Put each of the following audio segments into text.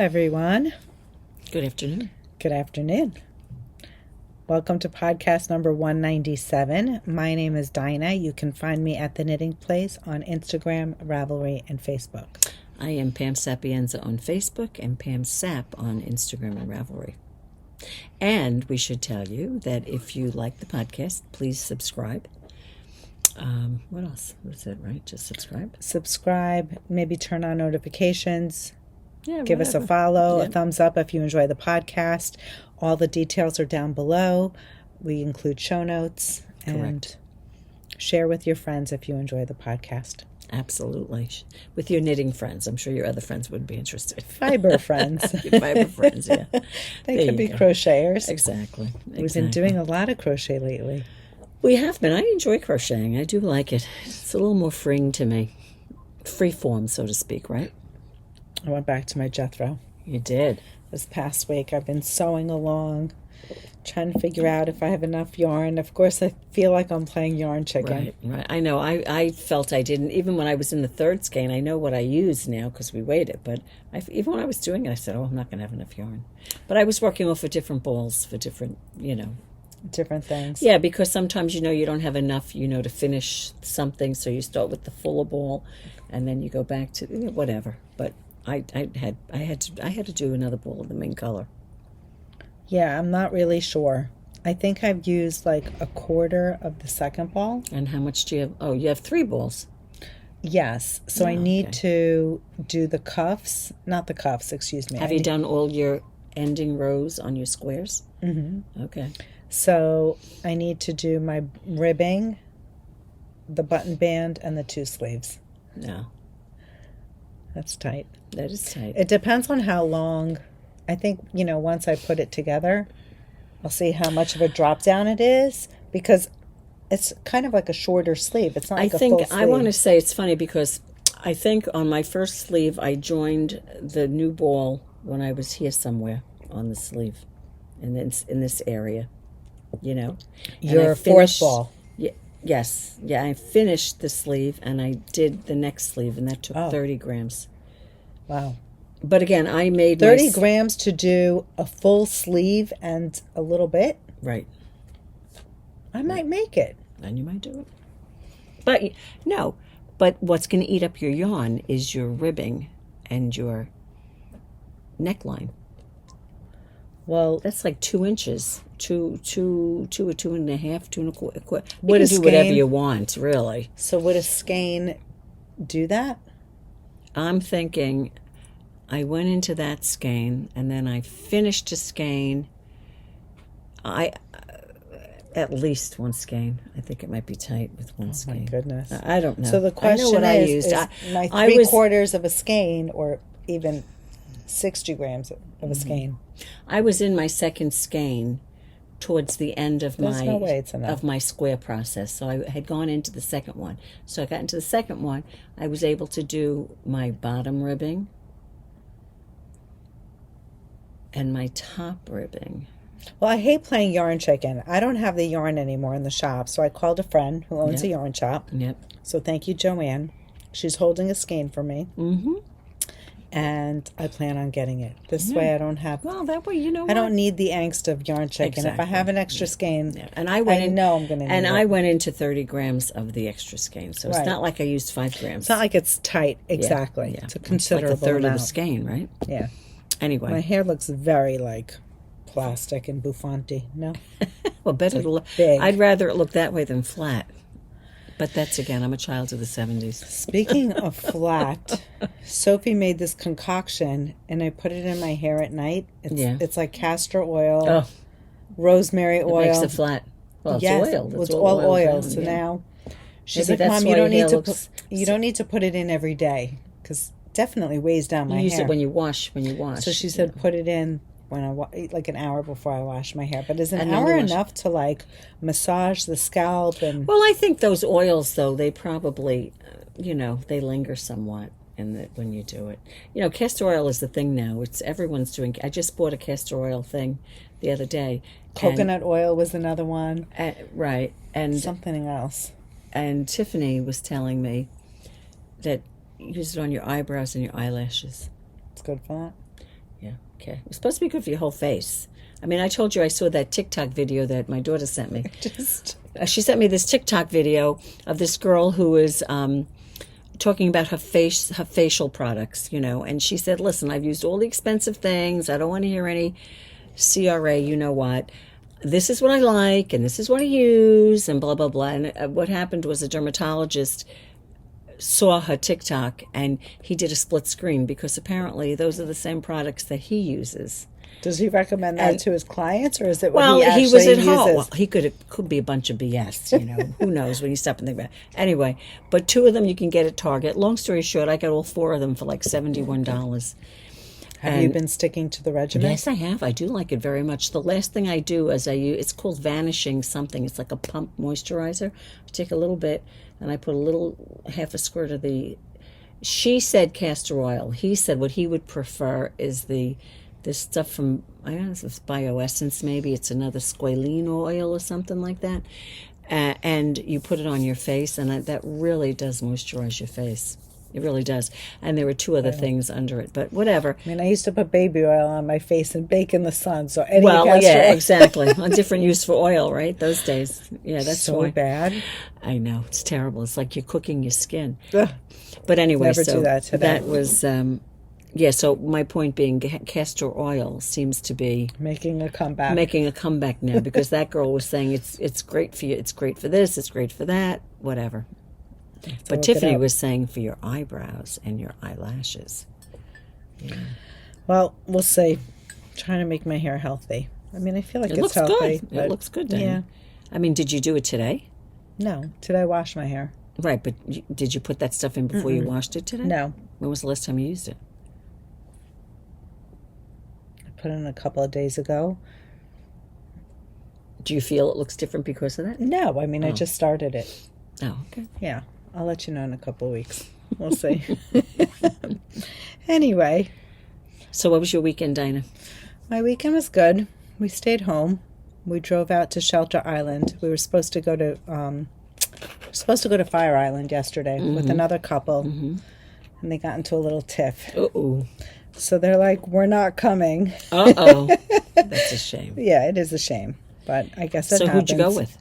everyone. Good afternoon. Good afternoon. Welcome to podcast number 197. My name is Dina. You can find me at The Knitting Place on Instagram, Ravelry, and Facebook. I am Pam Sapienza on Facebook and Pam Sap on Instagram and Ravelry. And we should tell you that if you like the podcast, please subscribe. What else? That's it, right? Just subscribe. Subscribe, maybe turn on notifications. Yeah, Give us a follow, a thumbs up if you enjoy the podcast. All the details are down below. We include show notes. Correct. And share with your friends if you enjoy the podcast. Absolutely. With your knitting friends. I'm sure your other friends would be interested. Fiber friends. Fiber friends, yeah. They could be crocheters. Exactly. We've been doing a lot of crochet lately. We have been. I enjoy crocheting. I do like it. It's a little more freeing to me. Free form, so to speak, right? I went back to my Jethro. You did. This past week, I've been sewing along, trying to figure out if I have enough yarn. Of course, I feel like I'm playing yarn chicken. Right. I know. I felt I didn't. Even when I was in the third skein, I know what I use now because we weighed it. But even when I was doing it, I said, I'm not going to have enough yarn. But I was working off of different balls for different, different things. Yeah, because sometimes, you don't have enough, to finish something. So you start with the fuller ball and then you go back to whatever. But I had to do another ball of the main color. Yeah, I'm not really sure. I think I've used like a quarter of the second ball. And how much do you have? Oh, you have 3 balls. Yes. So I need to do the cuffs, not the cuffs, excuse me. Have you done all your ending rows on your squares? Mm-hmm. Okay. So I need to do my ribbing, the button band, and the 2 sleeves. No. That's tight. That is tight. It depends on how long. I think, once I put it together, I'll see how much of a drop down it is because it's kind of like a shorter sleeve. It's not like a full sleeve. I want to say it's funny because I think on my first sleeve, I joined the new ball when I was here somewhere on the sleeve and then in this area, Your fourth ball. Yes. Yeah, I finished the sleeve and I did the next sleeve and that took 30 grams. Wow. But again, I made 30 grams to do a full sleeve and a little bit? Right. I might make it. And you might do it. But but what's going to eat up your yarn is your ribbing and your neckline. Well, that's like 2 inches. 2 or 2.5, 2 1/4. You can do whatever you want, really. So would a skein do that? I'm thinking I went into that skein and then I finished a skein. At least one skein. I think it might be tight with one skein. My goodness. I don't know. So the question is my 3/4 of a skein or even 60 grams of a skein? I was in my second skein towards the end of my square process. So I had gone into the second one. So I got into the second one. I was able to do my bottom ribbing and my top ribbing. Well, I hate playing yarn chicken. I don't have the yarn anymore in the shop, so I called a friend who owns a yarn shop. Yep. So thank you, Joanne. She's holding a skein for me. Mm-hmm. And I plan on getting it. This way I don't have... Well, that way, I don't need the angst of yarn chicken. Exactly. If I have an extra skein, and I know I'm going to need it. I went into 30 grams of the extra skein. So it's not like I used 5 grams. It's not like it's tight. Exactly. Yeah. It's a considerable it's like a third amount of the skein, right? Yeah. Anyway. My hair looks very plastic and bouffant-y, no? Well, better to look... I'd rather it look that way than flat. But that's, again, I'm a child of the 70s. Speaking of flat, Sophie made this concoction, and I put it in my hair at night. It's like castor oil, rosemary oil. It makes it flat. Well, it's oil. It's all oil. So now she's like, Mom, you don't need to put it in every day because it definitely weighs down my hair. You use it when you wash. So she said put it in when like an hour before I wash my hair. But is an hour enough to massage the scalp? And well, I think those oils though, they probably they linger somewhat when you do it. Castor oil is the thing now. It's everyone's doing. I just bought a castor oil thing the other day. Coconut oil was another one. Right. And something else. And Tiffany was telling me that you use it on your eyebrows and your eyelashes. It's good for that. Yeah. Okay. It's supposed to be good for your whole face. I mean, I told you I saw that TikTok video that my daughter sent me. She sent me this TikTok video of this girl who was talking about her facial products, and she said, listen, I've used all the expensive things. I don't want to hear any CRA, you know what. This is what I like, and this is what I use, and blah, blah, blah. And what happened was a dermatologist saw her TikTok, and he did a split screen because apparently those are the same products that he uses. Does he recommend that to his clients, or is it what he was at uses? home. Well, could be a bunch of BS, Who knows when you stop and think about it. Anyway, but 2 of them you can get at Target. Long story short, I got all 4 of them for like $71. Have you been sticking to the regimen? Yes, I have. I do like it very much. The last thing I do is it's called Vanishing something. It's like a pump moisturizer. I take a little bit and I put half a squirt of she said castor oil. He said what he would prefer is this stuff from, I don't know if it's Bioessence maybe. It's another squalene oil or something like that. And you put it on your face, and that really does moisturize your face. It really does. And there were 2 other things under it, but whatever. I mean, I used to put baby oil on my face and bake in the sun. So exactly. A different use for oil, right? Those days. Yeah, that's so bad. I know. It's terrible. It's like you're cooking your skin. Ugh. But anyway, Never do that today. That was, so my point being castor oil seems to be making a comeback now because that girl was saying it's great for you. It's great for this. It's great for that. Whatever. But Tiffany was saying for your eyebrows and your eyelashes. Yeah. Well, we'll see. I'm trying to make my hair healthy. I mean, I feel like it's healthy. Good. It looks good, Dina. Yeah. I mean, did you do it today? No. Today I washed my hair. Right, but did you put that stuff in before you washed it today? No. When was the last time you used it? I put it in a couple of days ago. Do you feel it looks different because of that? No. I mean, I just started it. Oh, okay. Yeah. I'll let you know in a couple of weeks. We'll see. Anyway. So what was your weekend, Dina? My weekend was good. We stayed home. We drove out to Shelter Island. We were supposed to go to Fire Island yesterday with another couple. Mm-hmm. And they got into a little tiff. Uh-oh. So they're like, we're not coming. Uh-oh. That's a shame. Yeah, it is a shame. But I guess it happens. So who'd you go with?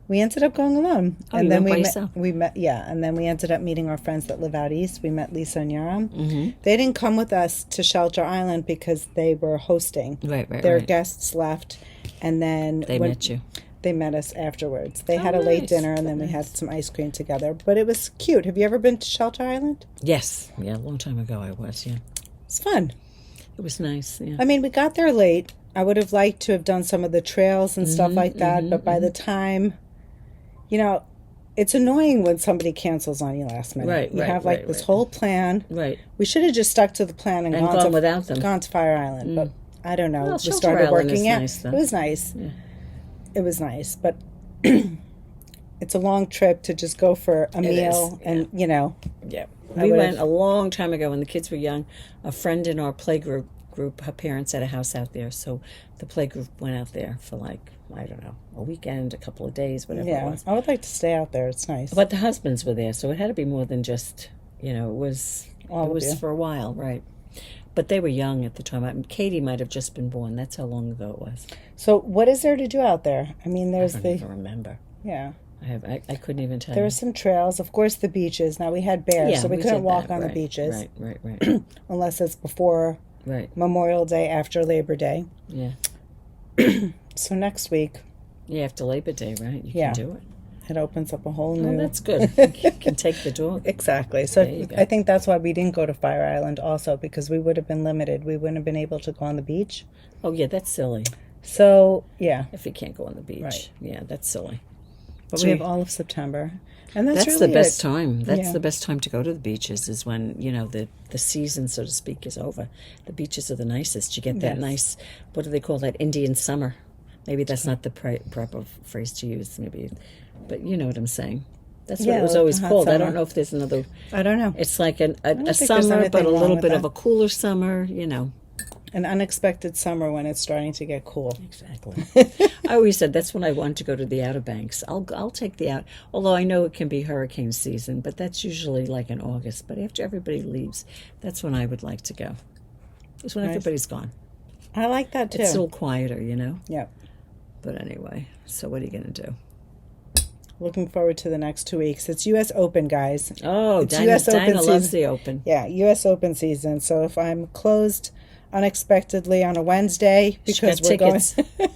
We ended up going alone. Oh, and then we met, and then we ended up meeting our friends that live out east. We met Lisa and Yoram. Mm-hmm. They didn't come with us to Shelter Island because they were hosting. Right. Their guests left, and then they met you. They met us afterwards. They had a late dinner, and then we had some ice cream together. But it was cute. Have you ever been to Shelter Island? Yes. Yeah, a long time ago I was, yeah. It's fun. It was nice, yeah. I mean, we got there late. I would have liked to have done some of the trails and stuff like that, but by the time... it's annoying when somebody cancels on you last minute. Right, you have this whole plan. Right. We should have just stuck to the plan and gone without them. Gone to Fire Island, but I don't know. Well, we started working out. Nice, it was nice. Yeah. It was nice, but it's a long trip to just go for a meal and Yeah. We went a long time ago when the kids were young. A friend in our playgroup her parents had a house out there, so the playgroup went out there for I don't know, a weekend, a couple of days, whatever it was. I would like to stay out there. It's nice. But the husbands were there, so it had to be more than just, it was for a while, right? But they were young at the time. Katie might have just been born. That's how long ago it was. So what is there to do out there? I mean, I don't even remember. Yeah. I couldn't even tell you. There were some trails. Of course, the beaches. Now, we had bears, so we couldn't walk on the beaches. Right. Unless it's before Memorial Day, after Labor Day. Yeah. So next week. Yeah, after Labor Day, right? You can do it. It opens up a whole new... Oh, that's good. You can take the dog. Exactly. So I think that's why we didn't go to Fire Island also, because we would have been limited. We wouldn't have been able to go on the beach. Oh, yeah, that's silly. So, yeah. If you can't go on the beach. Right. Yeah, that's silly. But we have all of September. And that's really the best time. That's the best time to go to the beaches is when, the season, so to speak, is over. The beaches are the nicest. You get that nice, what do they call that, Indian summer. Maybe that's not the proper phrase to use, maybe. But you know what I'm saying. That's what it was always called. Summer. I don't know if there's another... I don't know. It's like a summer, but a little bit of a cooler summer, An unexpected summer when it's starting to get cool. Exactly. I always said that's when I want to go to the Outer Banks. I'll take the out. Although I know it can be hurricane season, but that's usually like in August. But after everybody leaves, that's when I would like to go. It's when Nice. everybody's gone. I like that too. It's a little quieter, you know? Yep. But anyway, so what are you going to do? Looking forward to the next 2 weeks. It's U.S. Open, guys. Oh, It's Dina, US Open Dina loves season. the Open. Yeah, U.S. Open season. So if I'm closed unexpectedly on a Wednesday because got we're tickets. going...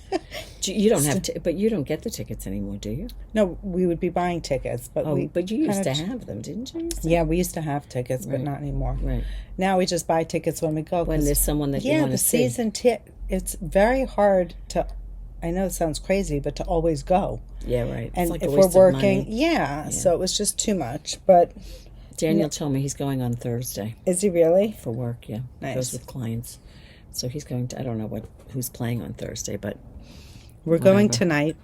You don't have to, but you don't get the tickets anymore, do you? No, we would be buying tickets, but But you used to kinda- have them, didn't you? Yeah, we used to have tickets, but Right. not anymore. Right. Now we just buy tickets when we go. When 'cause- there's someone that you yeah, want the to see. season it's very hard to. I know it sounds crazy, but to always go. Yeah, right. And it's like a if we're waste of working, money. yeah, so it was just too much. But Daniel told me he's going on Thursday is he really? for work. Yeah, Nice. goes with clients. So he's going to. I don't know who's playing on Thursday, but We're going Whatever. tonight.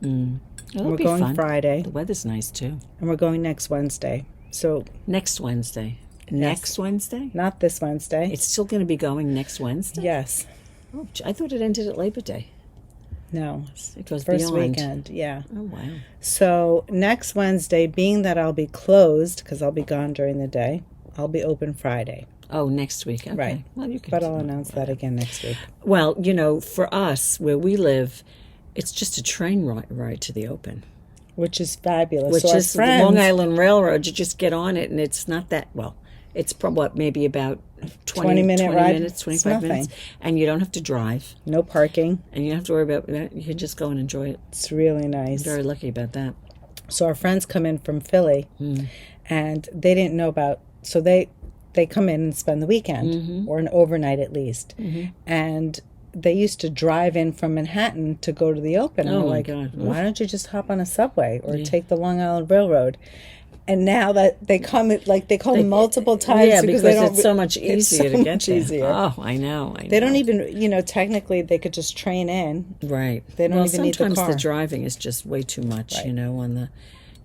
it'll We're be going fun. Friday, The weather's nice too. and we're going next Wednesday. So Next Wednesday. Next Wednesday. not this Wednesday. It's still going to be going next Wednesday. Yes. Oh, I thought it ended at Labor Day. No. It goes First beyond. weekend. Yeah. Oh wow. So next Wednesday, being that I'll be closed because I'll be gone during the day, I'll be open Friday. Oh, next week. Okay. Right. Well, you can. But I'll announce that again next week. Well, for us where we live, it's just a train ride to the Open, Which is fabulous. which so our is the friends, Long Island Railroad. You just get on it, and it's not that well. It's maybe about 20 20-minute ride? minutes, It's 25 minutes, nothing. and you don't have to drive, no parking. and you don't have to worry about that. You can just go and enjoy it. It's really nice. Very lucky about that. So our friends come in from Philly, and they didn't know about. So they come in and spend the weekend or an overnight at least, and they used to drive in from Manhattan to go to the Open. And Oh, we're my like, God. why don't you just hop on a subway or take the Long Island Railroad? And now that they come, they call them multiple times Yeah, because because they don't. it's so much it's easier so to get much there. easier. Oh, I know. They don't even, technically they could just train in. Right. They don't well, even need the sometimes car. the driving is just way too much, on the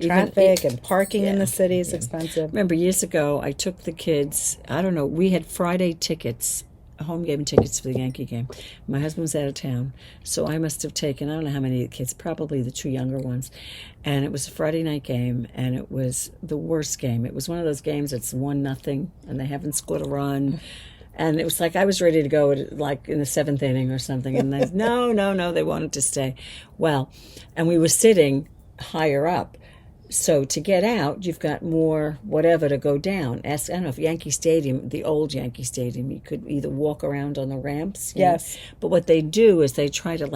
Traffic and parking in yeah, the city is expensive. Remember, years ago, I took the kids, I don't know, we had Friday tickets, home game tickets for the Yankee game. My husband was out of town, so I must have taken, I don't know how many kids, probably the two younger ones. And it was a Friday night game, and it was the worst game. It was one of those games that's 1-0, and they haven't scored a run. And it was like I was ready to go, like in the 7th inning or something. And they no, they wanted to stay. Well, and we were sitting higher up. So to get out, you've got more whatever to go down. I don't know if Yankee Stadium, the old Yankee Stadium, you could either walk around on the ramps. Yes. But what they do is they try to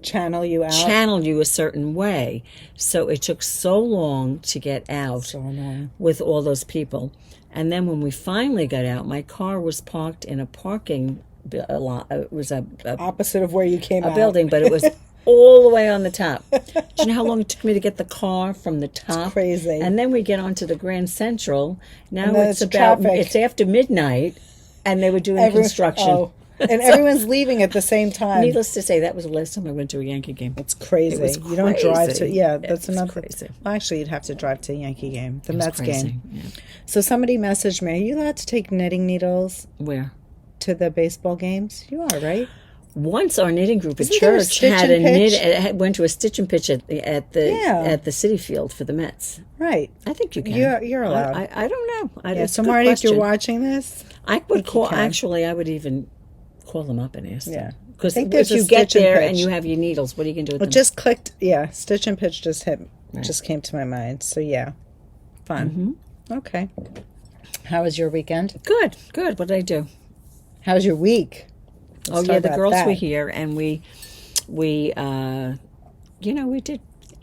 Channel you out. channel you a certain way. So it took so long to get out So annoying. with all those people. And then when we finally got out, my car was parked in a parking lot. It was a Opposite of where you came out. building, but it was all the way on the top. Do you know how long it took me to get the car from the top? It's crazy. And then we get onto the Grand Central. Now And then it's it's about traffic. it's after midnight, and they were doing construction. Oh. And everyone's leaving at the same time. Needless to say, that was the last time I went to a Yankee game. It's crazy. It was You don't drive to. crazy. Yeah, It that's was another. crazy. Well, actually, you'd have to drive to a Yankee game, the It was Mets crazy. game. Yeah. So somebody messaged me, "Are you allowed to take knitting needles Where? to the baseball games?" You are, right? Once our knitting group at Isn't there a church stitch had and a pitch? went to a stitch and pitch at Yeah. the City Field for the Mets. Right. I think you can. You're allowed. I don't know. Yeah. It's a So good Marty, if you're question. watching this, I would think you call. can. Actually, I would even call them up and ask Yeah. them. Because I think if there's a you get stitch and there pitch. and you have your needles, what are you going to do with well, them? just clicked. Yeah, stitch and pitch just Right. just came to my mind. So yeah, fun. Mm-hmm. Okay. How was your weekend? Good. What did I do? How was your week? Let's The talk about girls that. were here, and we did,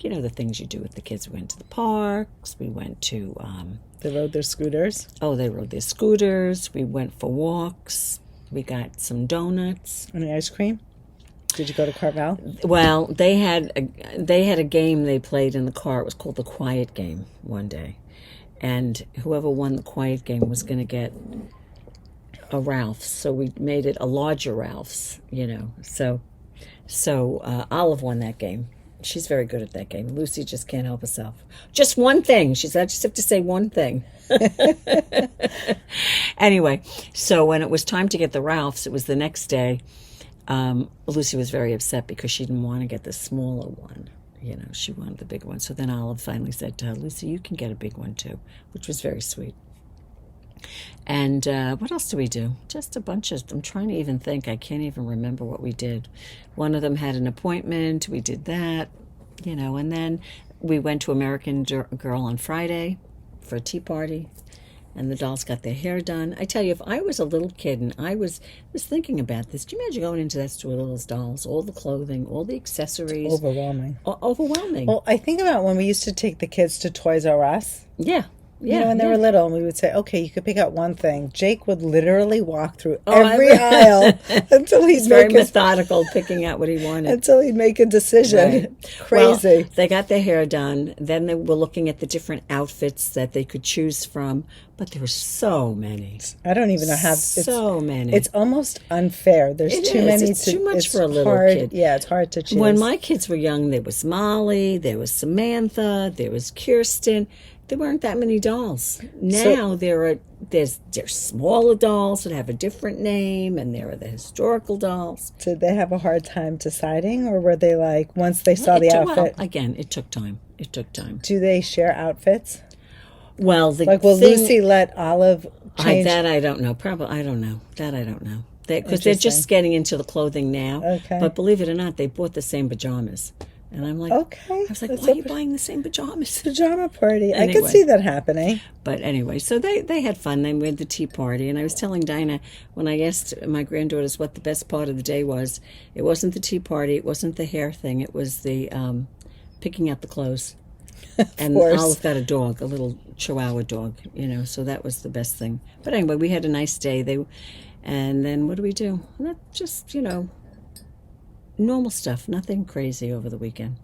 the things you do with the kids. We went to the parks. We went to, They rode their scooters. they rode their scooters. We went for walks. We got some donuts. Any ice cream? Did you go to Carvel? Well, they had a game they played in the car. It was called the Quiet Game one day, and whoever won the Quiet Game was going to get a Ralph's. So we made it a larger Ralph's. So Olive won that game. She's very good at that game. Lucy just can't help herself. Just one thing. She said, I just have to say one thing. Anyway, so when it was time to get the Ralphs, it was the next day. Lucy was very upset because she didn't want to get the smaller one. She wanted the big one. So then Olive finally said to her, Lucy, you can get a big one too, which was very sweet. And what else do we do? Just a bunch of, I'm trying to even think. I can't even remember what we did. One of them had an appointment. We did that, and then we went to American Girl on Friday for a tea party. And the dolls got their hair done. I tell you, if I was a little kid and I was thinking about this, do you imagine going into that store with all those dolls, all the clothing, all the accessories? Overwhelming. Overwhelming. Well, I think about when we used to take the kids to Toys R Us. Yeah. When they were little, and we would say, okay, you could pick out one thing. Jake would literally walk through every aisle until he's very methodical, picking out what he wanted. Until he'd make a decision. Right. Crazy. Well, they got their hair done. Then they were looking at the different outfits that they could choose from. But there were so many. I don't even know how. So many. It's almost unfair. There's too many. It's too much for a little kid. Yeah, it's hard to choose. When my kids were young, there was Molly, there was Samantha, there was Kirsten. There weren't that many dolls. Now there's smaller dolls that have a different name, and there are the historical dolls. Did they have a hard time deciding, or were they like, once they saw the outfit? Well, again, it took time. Do they share outfits? Well, will Lucy let Olive change? That I don't know. Probably, I don't know. That I don't know. Because they're just getting into the clothing now. Okay. But believe it or not, they bought the same pajamas. And I'm like, okay. I was like, why are you buying the same pajamas? Pajama party. Anyway. I could see that happening. But anyway, so they had fun. They went to the tea party. And I was telling Dina, when I asked my granddaughters what the best part of the day was, it wasn't the tea party. It wasn't the hair thing. It was the picking out the clothes. And Olive got a dog, a little Chihuahua dog, so that was the best thing. But anyway, we had a nice day. And then what do we do? Just, normal stuff, nothing crazy over the weekend.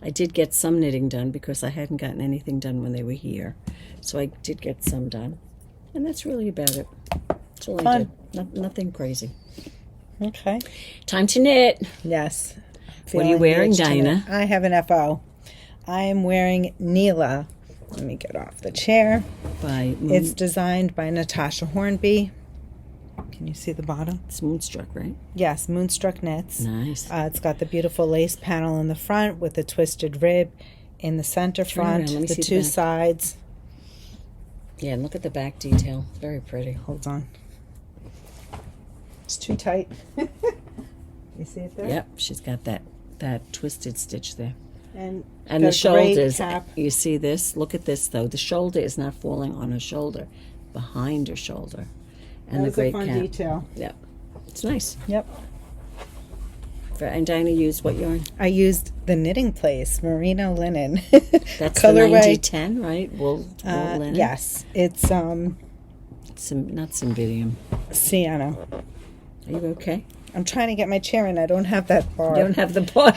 I did get some knitting done because I hadn't gotten anything done when they were here. So I did get some done. And that's really about it. That's all I did. Nothing crazy. Okay. Time to knit. Yes. What are you wearing, Dina? I have an FO. I am wearing NILA. Let me get off the chair. It's designed by Natasja Hornby. Can you see the bottom? It's Moonstruck, right? Yes, Moonstruck knits. Nice. It's got the beautiful lace panel in the front with the twisted rib in the center front, the two sides. Yeah, and look at the back detail. Very pretty. Hold on. It's too tight. You see it there? Yep, she's got that twisted stitch there. And the shoulders. You see this? Look at this, though. The shoulder is not falling on her shoulder, behind her shoulder. And the great cap. Detail. Yep. It's nice. Yep. And Dinah used what yarn? I used the Knitting Place Merino linen. That's colorway. The 90-10, right? Wool linen. Yes, it's not Cymbidium. Sienna. Are you okay? I'm trying to get my chair in. I don't have that bar. You don't have the bar.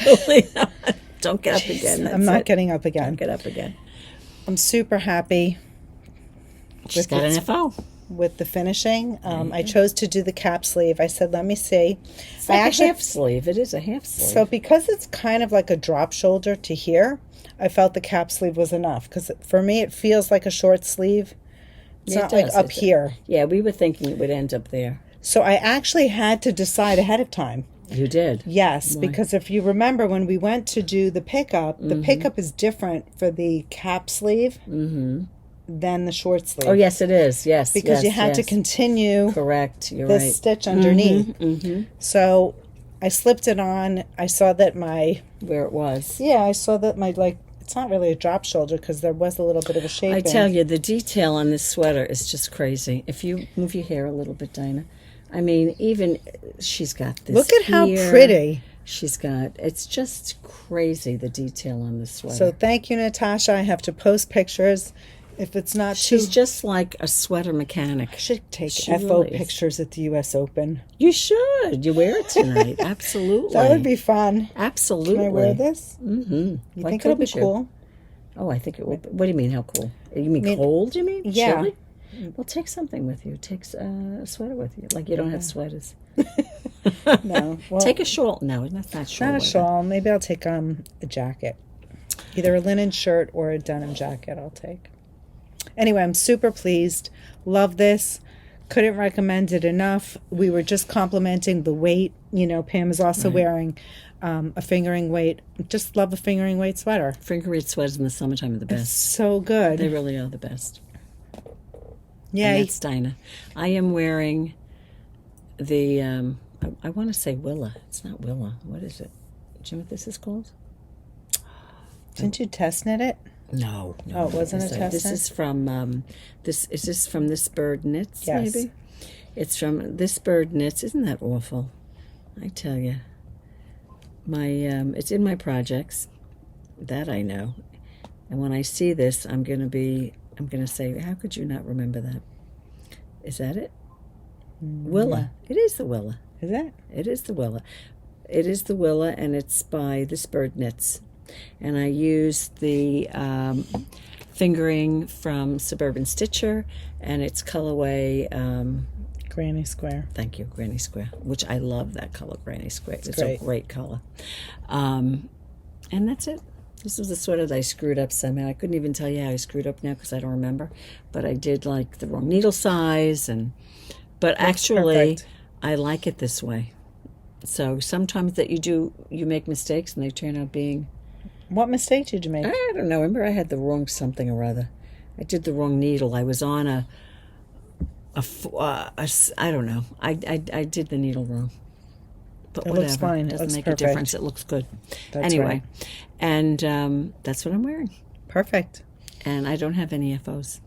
Don't get up again. I'm not getting up again. Don't get up again. I'm super happy. She's got an FO. With the finishing. I chose to do the cap sleeve. I said, let me see. It's like a half sleeve. It is a half sleeve. So because it's kind of like a drop shoulder to here, I felt the cap sleeve was enough. Because for me, it feels like a short sleeve. It's not like up here. Yeah, we were thinking it would end up there. So I actually had to decide ahead of time. You did? Yes, because if you remember when we went to do the pickup, the pickup is different for the cap sleeve. Mm-hmm. Than the short sleeve. Oh, yes, it is. Yes, because you had to continue. Correct. You're this right. stitch underneath. Mm-hmm. So I slipped it on. I saw that where it was. Yeah, I saw that it's not really a drop shoulder because there was a little bit of a shape. I tell you, the detail on this sweater is just crazy. If you move your hair a little bit, Dinah. I mean, even she's got this. Look at how pretty. It's just crazy, the detail on this sweater. So thank you, Natasja. I have to post pictures. If it's not She's just like a sweater mechanic. I should take FO pictures at the U.S. Open. You should. You wear it tonight. Absolutely. That would be fun. Absolutely. Can I wear this? Mm-hmm. You think it'll be cool? Oh, I think it will. What do you mean, how cool? You mean cold, you mean? Yeah. Chilly? Well, take something with you. Take a sweater with you. Like you don't have sweaters. No. Well, take a shawl. No, that's not shawl. Not a shawl. Maybe I'll take a jacket. Either a linen shirt or a denim jacket I'll take. Anyway, I'm super pleased. Love this. Couldn't recommend it enough. We were just complimenting the weight. Pam is also wearing a fingering weight. Just love a fingering weight sweater. Fingering weight sweaters in the summertime are the best. It's so good. They really are the best. Yeah. And that's Dina. I am wearing the, I want to say Willa. It's not Willa. What is it? Do you know what this is called? Didn't you test knit it? No. Oh, it wasn't a test knit? This is from, is this from This Bird Knits, yes. maybe? It's from This Bird Knits. Isn't that awful? I tell you. It's in my projects. That I know. And when I see this, I'm going to say, how could you not remember that? Is that it? Willa. It is the Willa. Is it? It is the Willa. It is the Willa, and it's by This Bird Knits. And I use the fingering from Suburban Stitcher, and it's colorway... Granny Square. Thank you, Granny Square, which I love that color, Granny Square. It's a great color. And that's it. This was a sweater that I screwed up somehow. I couldn't even tell you how I screwed up now because I don't remember. But I did like the wrong needle size. But actually, perfect. I like it this way. So sometimes that you make mistakes and they turn out being... What mistake did you make? I don't know. Remember I had the wrong something or other. I did the wrong needle. I was on I don't know. I did the needle wrong. But it whatever. Looks fine. It doesn't make perfect. a difference. It looks good. That's anyway, right. And that's what I'm wearing. Perfect. And I don't have any FOs.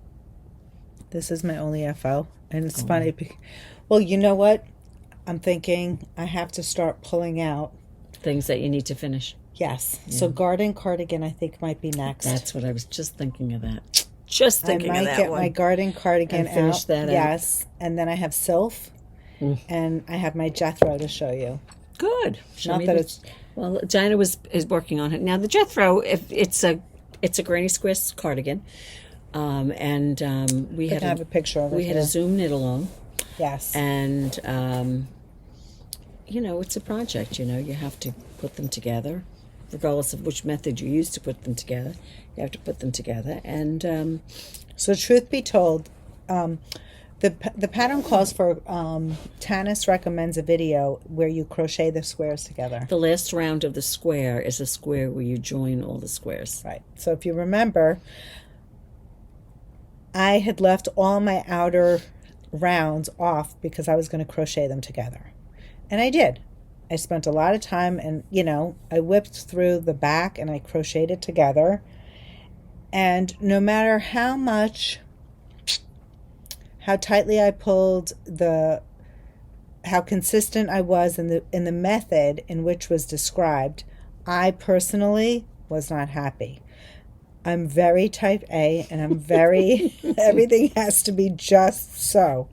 This is my only FO. And it's funny. Well, you know what? I'm thinking I have to start pulling out. Things that you need to finish. Yes. Yeah. So garden cardigan I think might be next. That's what I was just thinking of that. Just thinking of that one. I might get my garden cardigan and finish that yes. Out. And then I have Sylph. And I have my Jethro to show you. Good. Not that it's... Well, Dina is working on it. Now, the Jethro, it's a Granny Square cardigan. We had have a picture of it. We had a Zoom knit along. Yes. And, it's a project, you have to put them together. Regardless of which method you use to put them together, you have to put them together. And so, truth be told, the pattern calls for Tanne recommends a video where you crochet the squares together. The last round of the square is a square where you join all the squares. Right. So if you remember, I had left all my outer rounds off because I was going to crochet them together, and I did. I spent a lot of time, and I whipped through the back and I crocheted it together. And no matter how tightly I pulled, how consistent I was in the method in which was described, I personally was not happy. I'm very type A, and I'm very, everything has to be just so.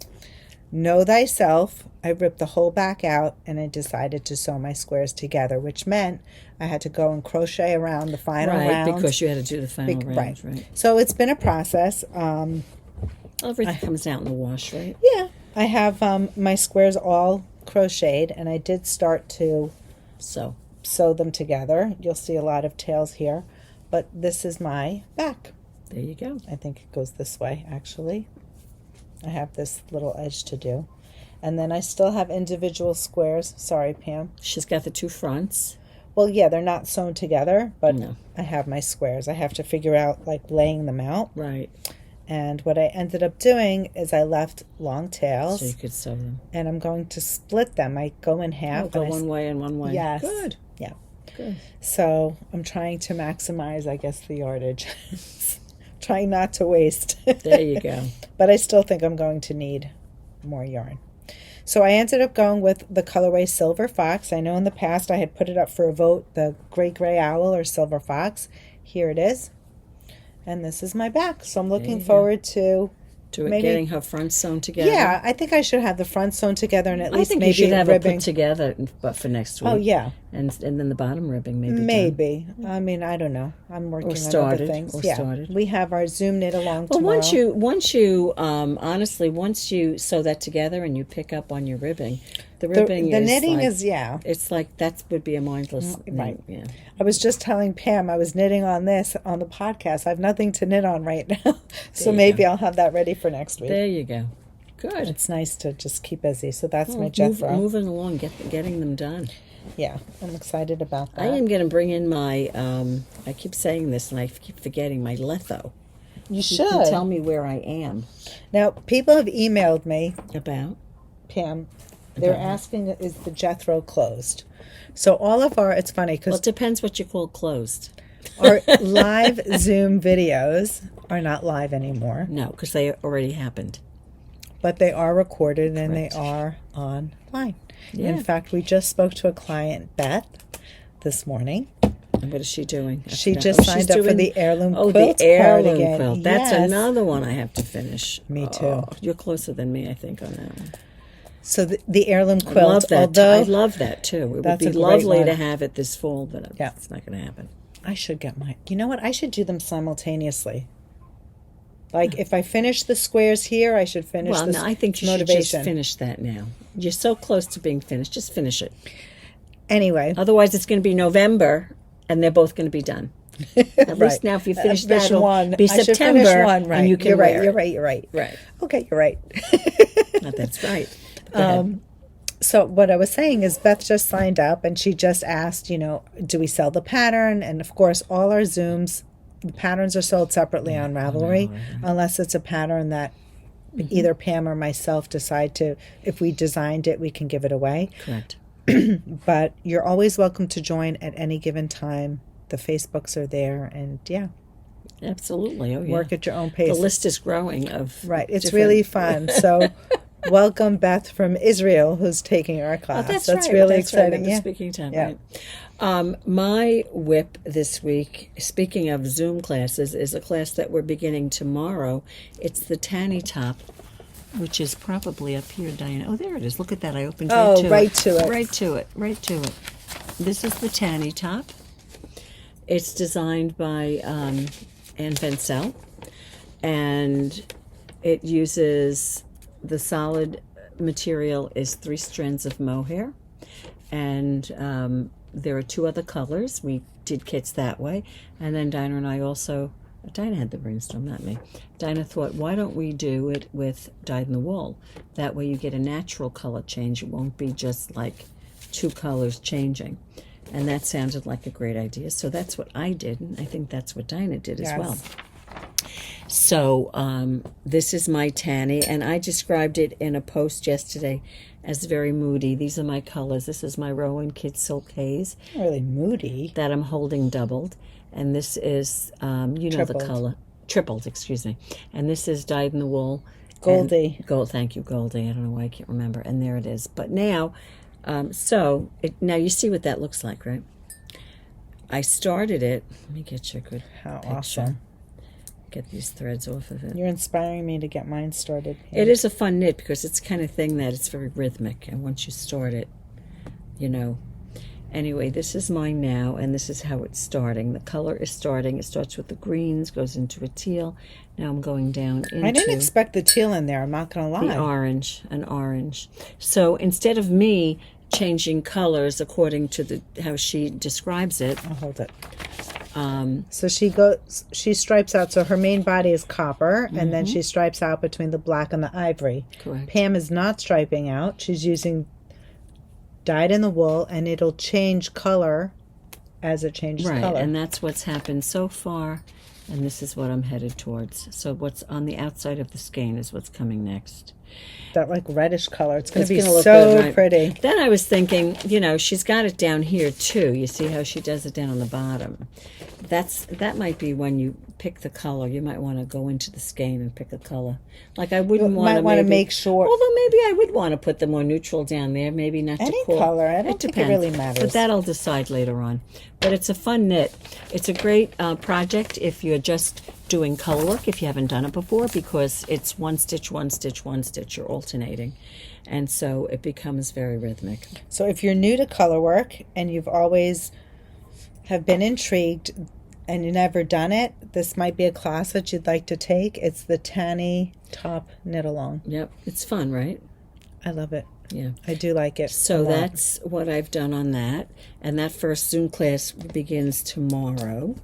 Know thyself. I ripped the whole back out, and I decided to sew my squares together, which meant I had to go and crochet around the final round. Right, because you had to do the final round. Right. So it's been a process. Everything comes out in the wash, right? Yeah. I have my squares all crocheted, and I did start to sew them together. You'll see a lot of tails here, but this is my back. There you go. I think it goes this way, actually. I have this little edge to do. And then I still have individual squares. Sorry, Pam. She's got the two fronts. Well, yeah, they're not sewn together, but no. I have my squares. I have to figure out, laying them out. Right. And what I ended up doing is I left long tails. So you could sew them. And I'm going to split them. I go in half. Go one way and one way. Yes. Good. Yeah. Good. So I'm trying to maximize, I guess, the yardage. Trying not to waste. There you go. But I still think I'm going to need more yarn. So I ended up going with the colorway Silver Fox. I know in the past I had put it up for a vote, the Gray Owl or Silver Fox. Here it is. And this is my back. So I'm looking forward to getting her front sewn together. Yeah, I think I should have the front sewn together and at least maybe you should have ribbing. It put together, but for next week. Oh, yeah. And then the bottom ribbing maybe. Maybe. I mean, I don't know. I'm working on other things. Started. We have our Zoom knit along tomorrow. Well, once you sew that together and you pick up on your ribbing, the ribbing the knitting is it's like that would be a mindless right. Yeah. I was just telling Pam I was knitting on this on the podcast. I have nothing to knit on right now, so maybe I'll have that ready for next week. There you go. Good. It's nice to just keep busy. So that's my Jethro. Moving along, getting them done. Yeah, I'm excited about that. I am going to bring in my. I keep saying this and I keep forgetting my Letho. You should. You can tell me where I am. Now, people have emailed me, About? Pam. They're asking, is the Jethro closed? So all of our, it's funny Well, because it depends what you call closed. our live Zoom videos are not live anymore. No, because they already happened. But they are recorded and Correct. they are online. Yeah. In fact, we just spoke to a client, Beth, this morning. And what is she doing? She just signed up for the heirloom quilt. The heirloom cardigan. quilt. That's Yes. another one I have to finish. Me too. Oh, you're closer than me, I think, on that one. So the heirloom I quilt, love that. although I love that too. It would That's be a great lovely one. to have it this fall, but Yeah. it's not going to happen. I should get mine. You know what? I should do them simultaneously. Like if I finish the squares here, I should finish Well, this no, I think you motivation. should just finish that now. You're so close to being finished. Just finish it. Anyway, Otherwise, it's going to be November, and they're both going to be done. At least now, if you finish that, it'll one. be I should September, finish one, right. and you can You're right. wear You're it. right. You're right. Right. Okay, you're right. No, that's right. Go ahead. So what I was saying is Beth just signed up and she just asked, do we sell the pattern? And of course, all our Zooms, the patterns are sold separately on Ravelry, unless it's a pattern that either Pam or myself decide to, if we designed it, we can give it away. Correct. But you're always welcome to join at any given time. The Facebooks are there, and Absolutely. Oh, yeah. work at your own pace. The list is growing of Right. It's different- really fun. So welcome Beth from Israel, who's taking our class. Oh, that's right. really That's right. exciting. The Yeah. speaking time, Yeah. right? My whip this week, speaking of Zoom classes, is a class that we're beginning tomorrow. It's the Tanne Top, which is probably up here, Diana. Oh, there it is. Look at that. I opened Oh, right to right it. to it. Right to it. Right to it. This is the Tanne Top. It's designed by Anne Ventzel, and it uses the solid material is 3 strands of mohair, and there are 2 other colors. We did kits that way, and then Dinah and I also, Dinah had the brainstorm, not me. Dinah thought, why don't we do it with dyed in the wool? That way you get a natural color change. It won't be just like 2 colors changing. And that sounded like a great idea. So that's what I did, and I think that's what Dinah did as well. So this is my Tanne, and I described it in a post yesterday as very moody. These are my colors. This is my Rowan Kid Silk Haze Really moody. that I'm holding doubled, and this is, the Tripled. color. Tripled, excuse me. And this is dyed in the wool. Goldie. Thank you, Goldie. I don't know why I can't remember. And there it is. But now, now you see what that looks like, right? I started it. Let me get you a good How picture. awesome. Get these threads off of it. You're inspiring me to get mine started. It is a fun knit because it's the kind of thing that it's very rhythmic. And once you start it, Anyway, this is mine now, and this is how it's starting. The color is starting. It starts with the greens, goes into a teal. Now I'm going down into... I didn't expect the teal in there, I'm not going to lie. an orange. So instead of me changing colors according to how she describes it... I'll hold it. So she stripes out, so her main body is copper, and then she stripes out between the black and the ivory. Correct. Pam is not striping out. She's using dyed in the wool, and it'll change color as it changes Right, color. and that's what's happened so far, and this is what I'm headed towards. So what's on the outside of the skein is what's coming next. That like reddish color. It's going to be gonna look so good, right? pretty. Then I was thinking, she's got it down here too. You see how she does it down on the bottom. That might be when you pick the color. You might want to go into the skein and pick a color. Like I wouldn't want to make sure. Although maybe I would want to put the more neutral down there. Maybe not Any to call. color. I don't think it really matters. But that'll decide later on. But it's a fun knit. It's a great project if you're just doing color work, if you haven't done it before, because it's 1 stitch, 1 stitch, 1 stitch. You're alternating. And so it becomes very rhythmic. So if you're new to color work and you've always have been intrigued and you've never done it, this might be a class that you'd like to take. It's the Tanne Top Knit Along. Yep. It's fun, right? I love it. Yeah. I do like it. So that's what I've done on that. And that first Zoom class begins tomorrow.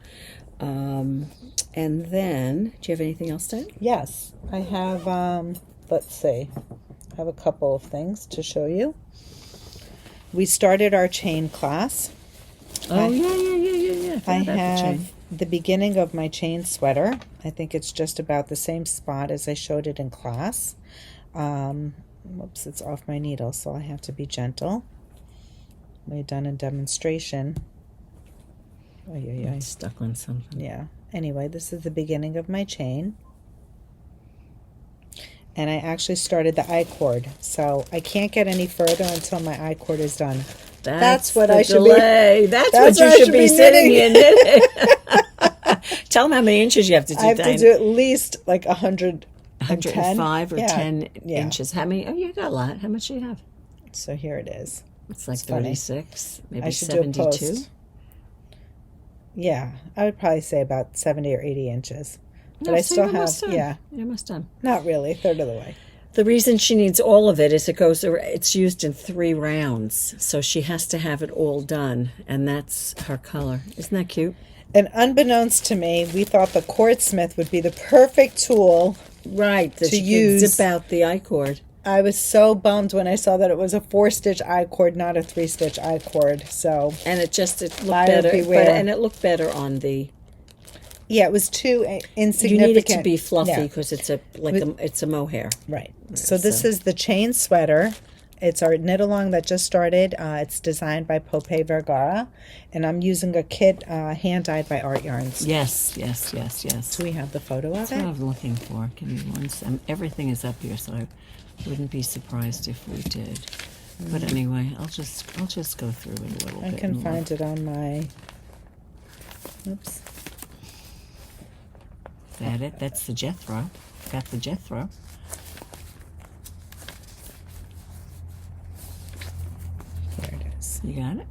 And then, do you have anything else, Dan? Yes. I have, let's see. I have a couple of things to show you. We started our chain class. Oh, yeah. I Forgot about the have chain. the beginning of my chain sweater. I think it's just about the same spot as I showed it in class. Whoops, it's off my needle, so I have to be gentle. We've done a demonstration. It's stuck on something. Yeah. Anyway, this is the beginning of my chain. And I actually started the I-cord, so I can't get any further until my I-cord is done. That's what I should be. That's what you should be sitting in knitting. Tell them how many inches you have to do. I have to do at least like 105 or 10 inches. How many? Oh, you got a lot. How much do you have? So here it is. It's like It's funny. 36, maybe I should do a 72. post. Yeah, I would probably say about 70 or 80 inches. But I still have, you're almost done. Not really, a third of the way. The reason she needs all of it is it's used in 3 rounds, so she has to have it all done, and that's her color. Isn't that cute? And unbeknownst to me, we thought the cordsmith would be the perfect tool. Right, that to you use. can zip out the I-cord. I was so bummed when I saw that it was a 4-stitch I-cord, not a 3-stitch I-cord. So, and it looked buyer better, beware. and it looked better on the. Yeah, it was too insignificant. You need it to be fluffy Yeah. because it's a mohair. Right. So this is the chain sweater. It's our knit along that just started. It's designed by PopeVergara, and I'm using a kit hand dyed by Art Yarns. Yes. Do we have the photo of That's it? what I'm looking for. Give me one second. Everything is up here, so I wouldn't be surprised if we did. But anyway, I'll just go through it a little bit. I can find it on my. Oops. Is that it? That's the Jethro. Got the Jethro. There it is. You got it?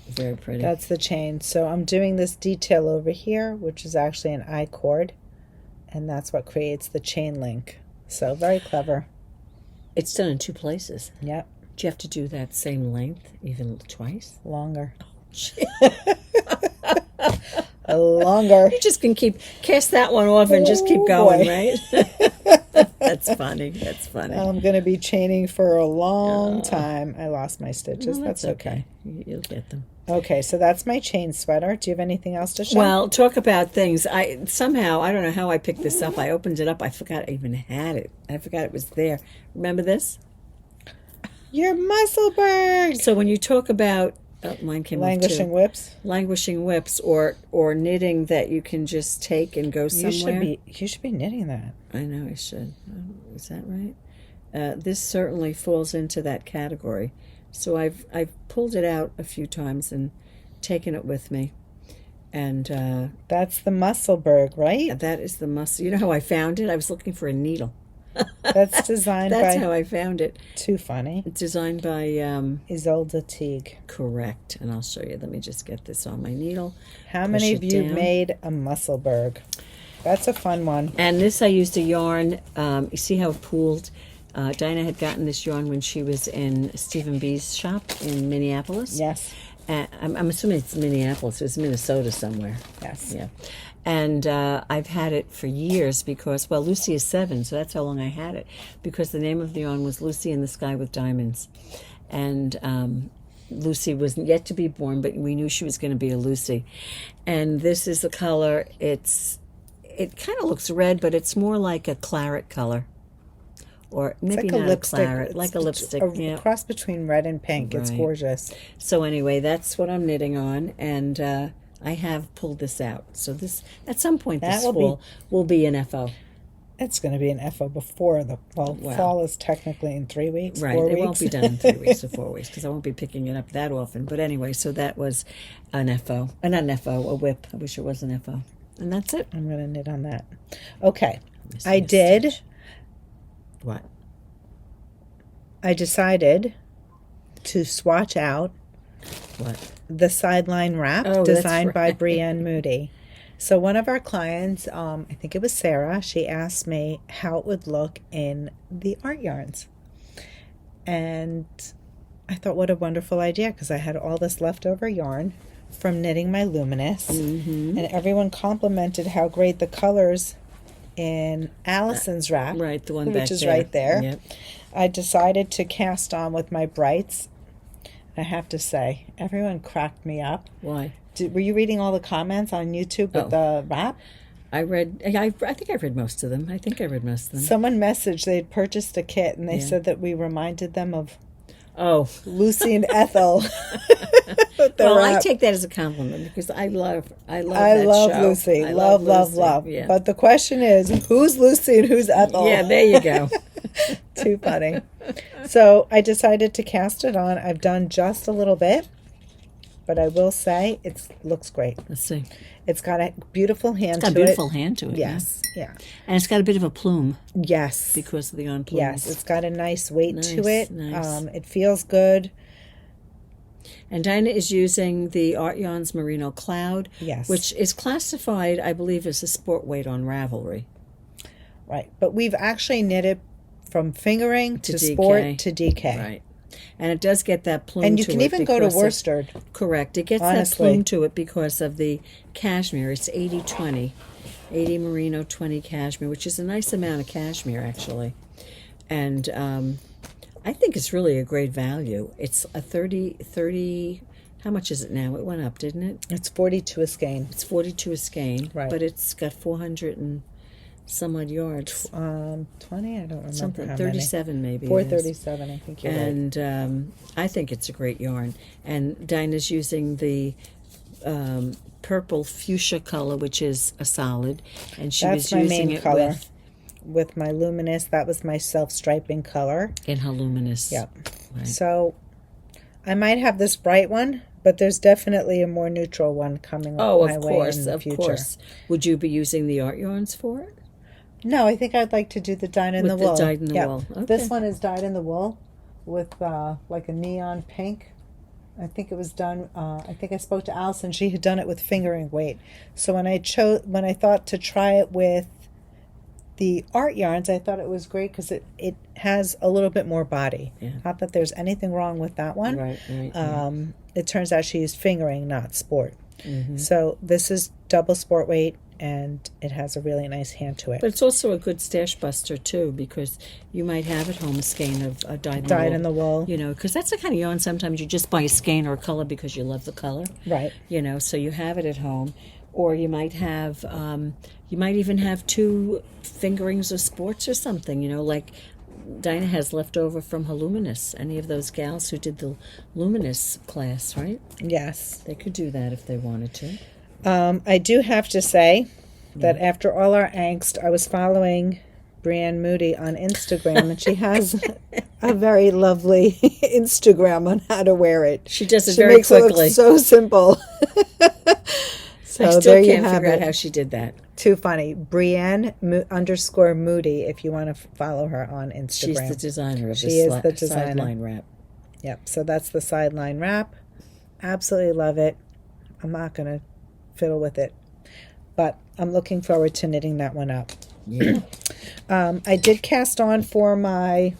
Very pretty. That's the chain. So I'm doing this detail over here, which is actually an I-cord, and that's what creates the chain link. So very clever. It's done in 2 places. Yep. Do you have to do that same length even twice? Longer. Longer. You just can cast that one off and just keep going, right? That's funny. I'm going to be chaining for a long time. I lost my stitches. Well, that's okay. You'll get them. Okay, so that's my chain sweater. Do you have anything else to show? Well, talk about things. I don't know how I picked this up. I opened it up. I forgot I even had it. I forgot it was there. Remember this? Your Musselburgh. So when you talk about mine came Languishing whips. Languishing whips, or knitting that you can just take and go somewhere. You should be knitting that. I know I should. Is that right? This certainly falls into that category. So I've pulled it out a few times and taken it with me, and that's the Musselburgh, right? That is the muscle. You know how I found it? I was looking for a needle. That's designed That's how I found it. Too funny. It's designed by Ysolda Teague. Correct. And I'll show you. Let me just get this on my needle. How many of you made a Musselburgh? That's a fun one. And this I used a yarn. You see how it pooled? Dina had gotten this yarn when she was in Stephen B's shop in Minneapolis. Yes. I'm assuming it's Minneapolis. It was Minnesota somewhere. Yes. Yeah. And I've had it for years because, well, Lucy is 7, so that's how long I had it. Because the name of the yarn was Lucy in the Sky with Diamonds. And Lucy wasn't yet to be born, but we knew she was going to be a Lucy. And this is the color. It kind of looks red, but it's more like a claret color. Or maybe like not a claret, like a lipstick. A cross between red and pink. Right. It's gorgeous. So anyway, that's what I'm knitting on, and I have pulled this out. So this, at some point this fall, will be an FO. It's going to be an FO before the fall is technically in 3 weeks. Right, 4 weeks. It won't be done in 3 weeks or 4 weeks because I won't be picking it up that often. But anyway, so that was an FO, not an FO, a whip. I wish it was an FO, and that's it. I'm going to knit on that. Okay, I did. Stitch. What? I decided to swatch out the Sideline Wrap designed by Brienne Moody. So one of our clients, I think it was Sarah, she asked me how it would look in the art yarns. And I thought, what a wonderful idea, because I had all this leftover yarn from knitting my Luminous. Mm-hmm. And everyone complimented how great the colors in Allison's wrap, right, the one which back is there. Right there. Yep. I decided to cast on with my Brights. I have to say, everyone cracked me up. Why? Were you reading all the comments on YouTube with the wrap? I think I read most of them. I think I read most of them. Someone messaged they'd purchased a kit, and they said that we reminded them of Lucy and Ethel. Well, I take that as a compliment because I love that show. Lucy. I love Lucy. Yeah. But the question is, who's Lucy and who's Ethel? Yeah, there you go. Too funny. So I decided to cast it on. I've done just a little bit, but I will say it looks great. Let's see. It's got a beautiful hand to it. It's got a beautiful hand to it. Yes. Yeah. And it's got a bit of a plume. Yes. Because of the on plumes. Yes. It's got a nice weight to it. Nice. It feels good. And Dina is using the Art Yarns Merino Cloud, yes, which is classified, I believe, as a sport weight on Ravelry. Right. But we've actually knitted from fingering to sport to DK. Right. And it does get that plume to it. And you can even go to worsted. Correct. It gets that plume to it because of the cashmere. It's 80-20. 80 merino, 20 cashmere, which is a nice amount of cashmere, actually. And I think it's really a great value. It's a 30, how much is it now? It went up, didn't it? It's 42 a skein. It's 42 a skein. Right. But it's got 400 and some odd yards. 20, I don't remember. Something, how 37 many. maybe. 437, I think you're right. And I think it's a great yarn. And Dina's using the purple fuchsia color, which is a solid. And she was using it color. With my luminous, that was my self-striping color. In her luminous. Yep. Right. So I might have this bright one, but there's definitely a more neutral one coming my way in the future. Of course. Would you be using the art yarns for it? No, I think I'd like to do the dyed in the wool. Dyed in the wool. Okay. This one is dyed in the wool with like a neon pink. I think it was done. I think I spoke to Allison. She had done it with fingering weight. So when I thought to try it with the art yarns, I thought it was great because it has a little bit more body. Yeah. Not that there's anything wrong with that one. Right. It turns out she used fingering, not sport. Mm-hmm. So this is double sport weight, and it has a really nice hand to it. But it's also a good stash buster, too, because you might have at home a skein of dyed in the wool. You know, because that's the kind of yarn sometimes you just buy a skein or a color because you love the color. Right. You know, so you have it at home. Or you might have, you might even have 2 fingerings of sports or something, you know, like Dina has left over from her Luminous. Any of those gals who did the Luminous class, right? Yes. They could do that if they wanted to. I do have to say that after all our angst, I was following Brienne Moody on Instagram, and she has a very lovely Instagram on how to wear it. She does it very quickly. It look so simple. So I still can't figure out how she did that. Too funny. Brienne _ Moody, if you want to follow her on Instagram. She's the designer of the Sideline Wrap. Yep, so that's the Sideline Wrap. Absolutely love it. I'm not going to fiddle with it, but I'm looking forward to knitting that one up. Yeah. I did cast on for my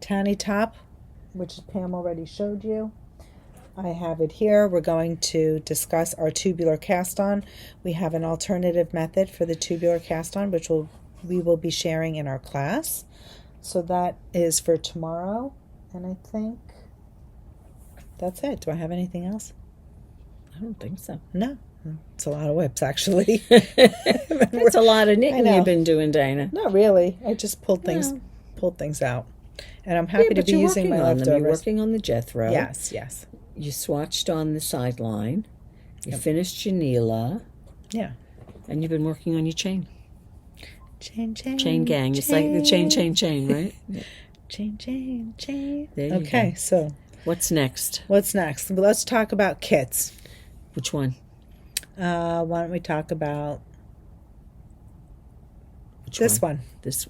Tanne Top, which Pam already showed you. I have it here. We're going to discuss our tubular cast on. We have an alternative method for the tubular cast on, which we will be sharing in our class. So that is for tomorrow, and I think that's it. Do I have anything else? I don't think so. No. It's a lot of whips, actually. It's a lot of knitting you've been doing, Dina. Not really. I just pulled things out. And I'm happy to be using my leftovers. You're working on the Jethro. Yes. You swatched on the sideline. You finished your NILA. Yeah. And you've been working on your chain. Chain gang. It's like the chain, right? Chain. There you go. So what's next? Well, let's talk about kits. Which one? Why don't we talk about this one?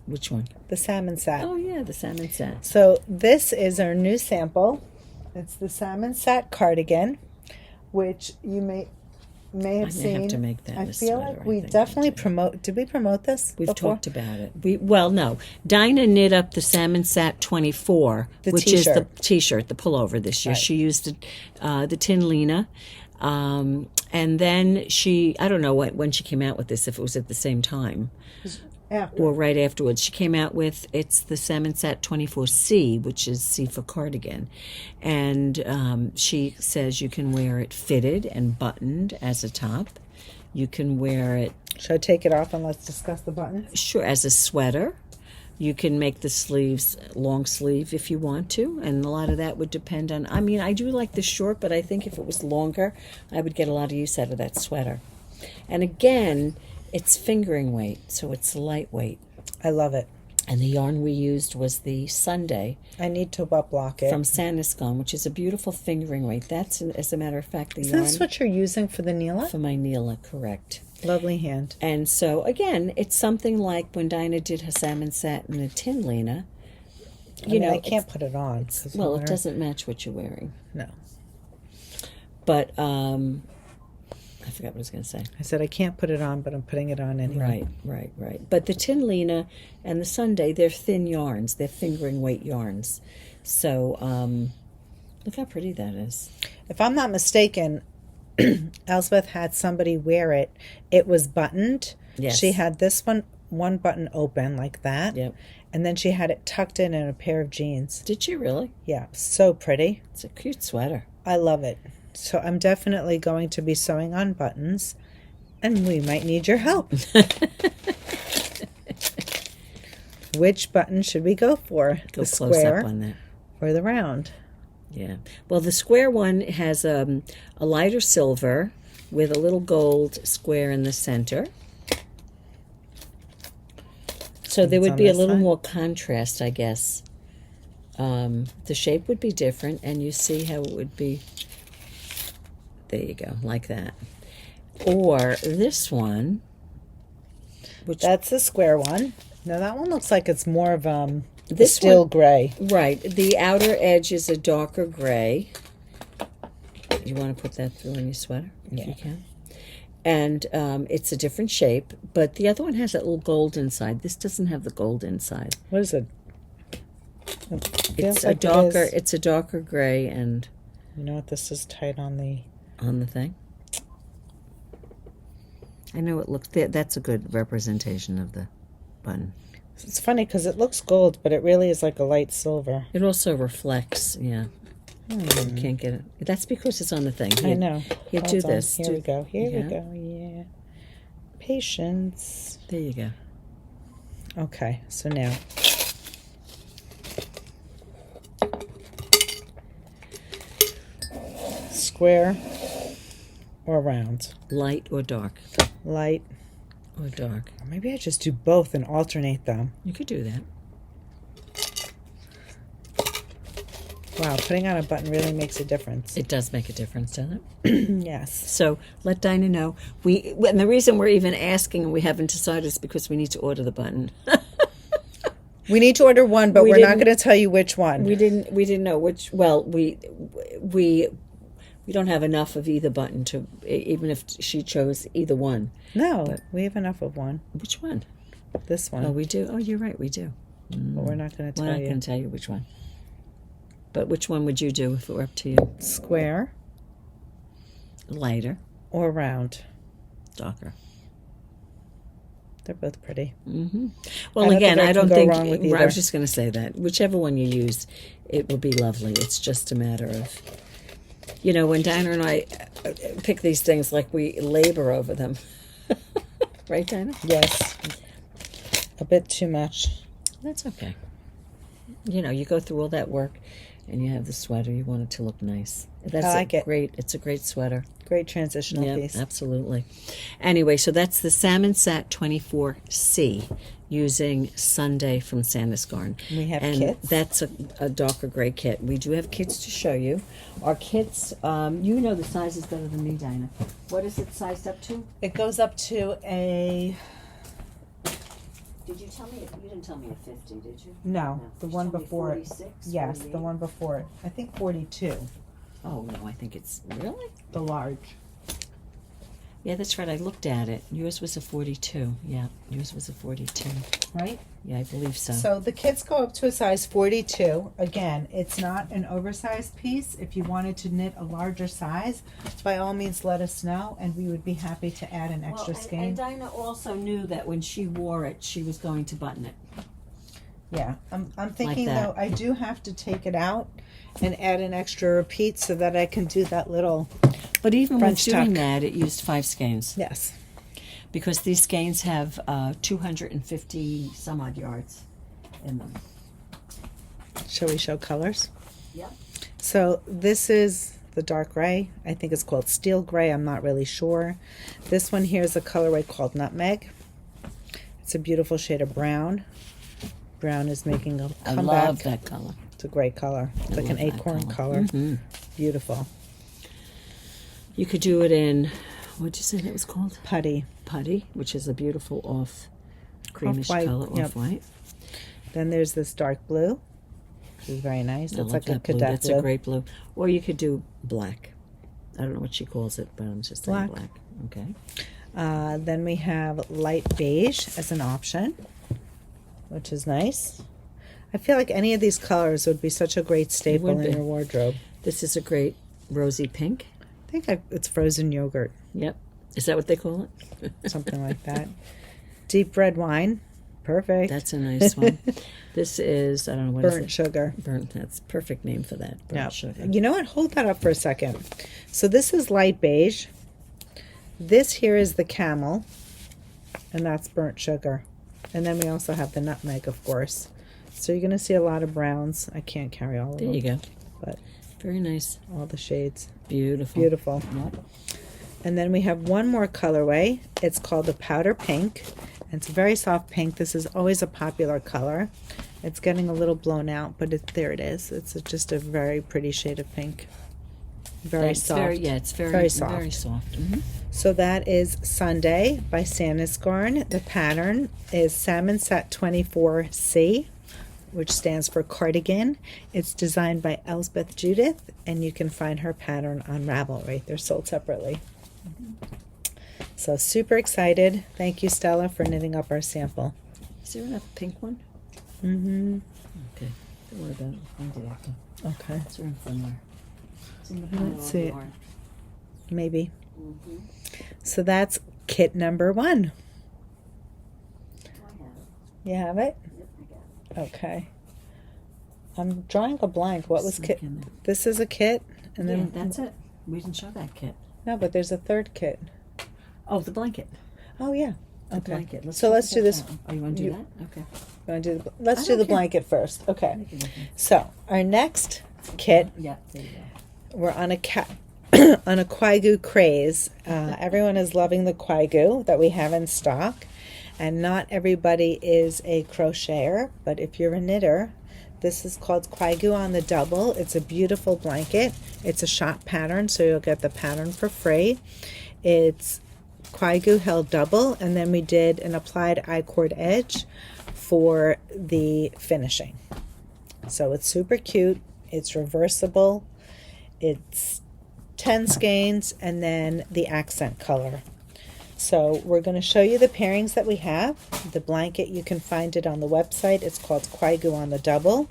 Which one? The salmon set. Oh, yeah, the salmon set. So this is our new sample. It's the salmon set cardigan, which you may have seen. I have to make that. I feel like we definitely promote. Did we promote this? We've talked about it. No. Dinah knit up the salmon sat 24, which is the T-shirt, the pullover this year. Right. She used the Tin Lena. And then I don't know when she came out with this, if it was at the same time. After. or right afterwards. She came out with, it's the Salmon Sat 24C, which is C for cardigan. And she says you can wear it fitted and buttoned as a top. You can wear it... Should I take it off and let's discuss the buttons? Sure, as a sweater. You can make the sleeves long sleeve if you want to, and a lot of that would depend on... I mean, I do like the short, but I think if it was longer, I would get a lot of use out of that sweater. And again, it's fingering weight, so it's lightweight. I love it. And the yarn we used was the Sunday. I need to wet block it. From Sandiscone, which is a beautiful fingering weight. That's, as a matter of fact, the Is yarn... this what you're using for the NILA? For my NILA, correct. Lovely hand. And so, again, it's something like when Dina did her salmon satin and tin Lena. I can't put it on. Well, it doesn't match what you're wearing. No. But, I forgot what I was going to say. I said I can't put it on, but I'm putting it on anyway. Right. But the tin Lena and the Sunday, they're thin yarns. They're fingering weight yarns. So, look how pretty that is. If I'm not mistaken... Elspeth had somebody wear it. It was buttoned. Yes. She had this one button open like that. Yep. And then she had it tucked in a pair of jeans. Did she really? Yeah, so pretty. It's a cute sweater. I love it. So I'm definitely going to be sewing on buttons, and we might need your help. Which button should we go for? Go the close square up on that. or the round? Yeah. Well, the square one has a lighter silver with a little gold square in the center. So there would be a little more contrast, I guess. The shape would be different, and you see how it would be. There you go, like that. Or this one, which... That's the square one. Now that one looks like it's more of this steel one, gray. Right. The outer edge is a darker gray. You want to put that through on your sweater if you can. And it's a different shape, but the other one has that little gold inside. This doesn't have the gold inside. What is it? It's a darker. It's a darker gray, and you know what? This is tight on the thing. I know it looks. That's a good representation of the button. It's funny because it looks gold, but it really is like a light silver. It also reflects. Yeah. You can't get it. That's because it's on the thing. I know. You do this. Here we go. Here we go. Yeah. Patience. There you go. Okay. So now. Square or round? Light or dark? Light or dark. Or maybe I just do both and alternate them. You could do that. Wow, putting on a button really makes a difference. It does make a difference, doesn't it? Yes. So let Dinah know. And the reason we're even asking and we haven't decided is because we need to order the button. We need to order one, but we're not going to tell you which one. We didn't know which. Well, we don't have enough of either button to, even if she chose either one. No, but we have enough of one. Which one? This one. Oh, we do. Oh, you're right, we do. But we're not going to tell you. We're not going to tell you which one. But which one would you do if it were up to you? Square. Lighter. Or round. Darker. They're both pretty. Mm-hmm. Well, again, I don't think... I either. was just going to say that. Whichever one you use, it will be lovely. It's just a matter of... You know, when Dinah and I pick these things, like we labor over them. Right, Dinah? Yes. A bit too much. That's okay. You know, you go through all that work and you have the sweater. You want it to look nice. That's I like it. It's a great sweater. Great transitional piece. Absolutely. Anyway, so that's the Salmon Sat 24C using Sunday from Sandiscone. We have kits. kits. That's a darker gray kit. We do have kits to show you. Our kits, you know the sizes better than me, Dinah. What is it sized up to? It goes up to a... Did you tell me? You didn't tell me a 50, did you? No, the Did you one tell me before it. 46, Yes, 48? the one before it. I think 42. Oh, no, I think it's... Really? The large. Yeah, that's right. I looked at it. Yours was a 42. Yeah, yours was a 42. Right? Yeah, I believe so. So the kits go up to a size 42. Again, it's not an oversized piece. If you wanted to knit a larger size, by all means let us know, and we would be happy to add an extra skein. And Dinah also knew that when she wore it, she was going to button it. Yeah, I'm thinking Like though, that. I do have to take it out and add an extra repeat so that I can do that little, But even French with doing tuck. that, it used 5 skeins. yes. Because these skeins have 250 some odd yards in them. Shall we show colors? Yep. So this is the dark gray. I think it's called steel gray. I'm not really sure. This one here is a colorway called nutmeg. It's a beautiful shade of brown. Brown is making a I comeback. love that color. It's a great color. It's like an love that acorn color. color. Mhm. Beautiful. You could do it in, what'd you say that was called? Putty. Putty, which is a beautiful creamish Off-white, color, yep. off-white. Then there's this dark blue, which is very nice. I It's love like a that blue. cadet That's blue. a great blue. Or you could do black. I don't know what she calls it, but I'm just saying Black. black. Okay. Then we have light beige as an option, which is nice. I feel like any of these colors would be such a great staple would in be. your wardrobe. This is a great rosy pink. I think it's frozen yogurt, Yep. Is that what they call it? something like that. Deep red wine, perfect. That's a nice one. This is, I don't know, what is Burnt it? sugar. Burnt. That's perfect name for that. Burnt Yeah. sugar. You know what? Hold that up for a second. So this is light beige. This here is the camel, and that's burnt sugar. And then we also have the nutmeg, of course. So you're going to see a lot of browns. I can't carry all of There them. you go. But Very nice. all the shades. Beautiful. Beautiful. Yep. And then we have one more colorway. It's called the powder pink. It's a very soft pink. This is always a popular color. It's getting a little blown out, but there it is. It's just a very pretty shade of pink. Very That's soft. It's very, Very soft. Very soft. Mm-hmm. So that is Sunday by Sandisgarn. The pattern is Salmon Set 24C, which stands for cardigan. It's designed by Elsbeth Judith, and you can find her pattern on Ravelry. They're sold separately. So super excited. Thank you, Stella, for knitting up our sample. Is there another pink one? Mm-hmm. Okay. Don't worry about it. I'll find it after. Okay, It's around somewhere. It's in the pile Let's of see it. yarn. maybe. Mm-hmm. So that's kit number 1. I have it. You have it? Yep, I got it. Okay. I'm drawing a blank. What was Snuck kit? in there. This is a kit, and Yeah, then that's it. We didn't show that kit. no, but there's a third kit. Oh, the blanket. Oh yeah. The Okay. blanket. So talk let's do about this. that one. Oh, you want to do You- that? Okay. Let's I do don't the care. blanket first. Okay. Make it okay. So our next kit, Yeah, there you go. we're on a on a Koigu craze. Everyone is loving the Koigu that we have in stock, and not everybody is a crocheter. But if you're a knitter, this is called Koigu On the Double. It's a beautiful blanket. It's a shot pattern, so you'll get the pattern for free. It's Koigu held double, and then we did an applied I-cord edge for the finishing. So it's super cute. It's reversible. It's 10 skeins and then the accent color. So we're going to show you the pairings that we have. The blanket, you can find it on the website. It's called Koigu On the Double.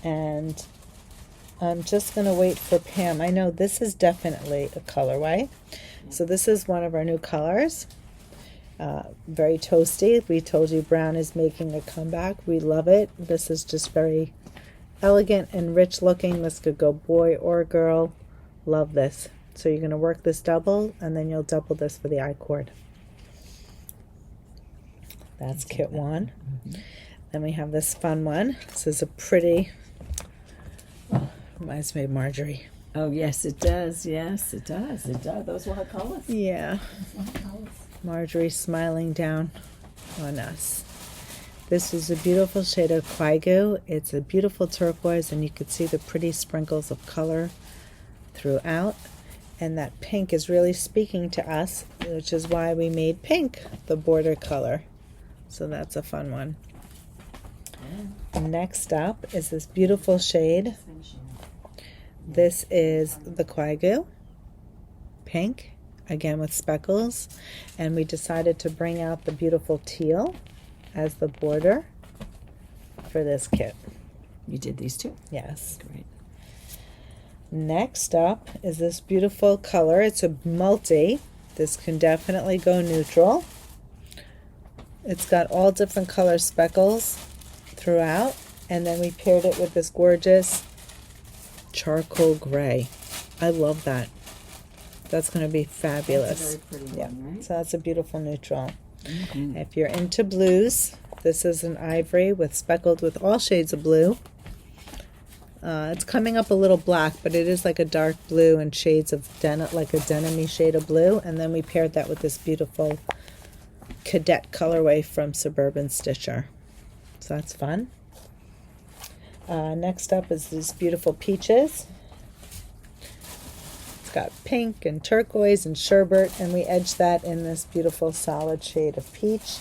And I'm just going to wait for Pam. I know this is definitely a colorway. So this is one of our new colors. Very toasty. We told you brown is making a comeback. We love it. This is just very elegant and rich looking. This could go boy or girl. Love this. So you're going to work this double, and then you'll double this for the I-cord. That's kit 1. Then we have this fun one. This is a pretty, reminds me of Marjorie. Oh, yes, it does. Yes, it does. It does. Those were her colors. Yeah. Those were her colors. Marjorie smiling down on us. This is a beautiful shade of Koigu. It's a beautiful turquoise, and you can see the pretty sprinkles of color throughout. And that pink is really speaking to us, which is why we made pink the border color. So that's a fun one. Next up is this beautiful shade. This is the Koigu pink. again with speckles. And we decided to bring out the beautiful teal as the border for this kit. You did these two? Yes. Great. Next up is this beautiful color. It's a multi. This can definitely go neutral. It's got all different color speckles throughout, and then we paired it with this gorgeous charcoal gray. I love that. That's going to be fabulous. That's a very pretty one, right? So that's a beautiful neutral. If you're into blues, this is an ivory with speckled with all shades of blue. It's coming up a little black, but it is like a dark blue and shades of denim, like a denim-y shade of blue. And then we paired that with this beautiful cadet colorway from Suburban Stitcher. So that's fun. Next up is these beautiful peaches. It's got pink and turquoise and sherbet, and we edged that in this beautiful solid shade of peach.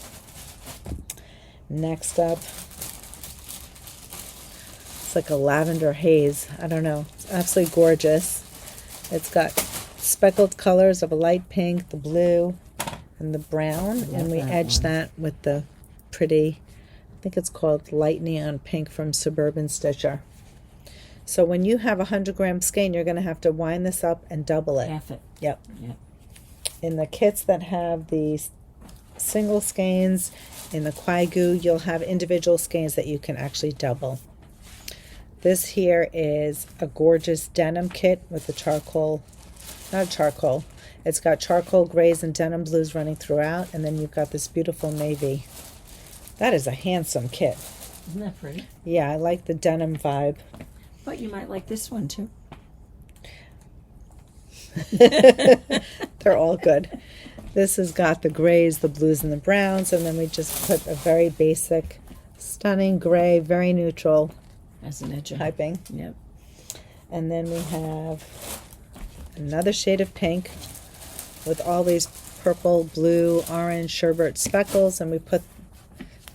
Next up, it's like a lavender haze. I don't know. It's absolutely gorgeous. It's got speckled colors of a light pink, the blue, and the brown. And we edged that with the pretty, I think it's called light neon pink from Suburban Stitcher. So when you have a 100-gram skein, you're going to have to wind this up and double it. Half it. Yep. Yep. In the kits that have the single skeins, in the Koigu, you'll have individual skeins that you can actually double. This here is a gorgeous denim kit with the charcoal, not charcoal, it's got charcoal grays and denim blues running throughout, and then you've got this beautiful navy. That is a handsome kit. Isn't that pretty? Yeah, I like the denim vibe. But you might like this one too. They're all good. This has got the grays, the blues, and the browns, and then we just put a very basic, stunning gray, very neutral as an edge piping. Yep. And then we have another shade of pink with all these purple, blue, orange sherbet speckles, and we put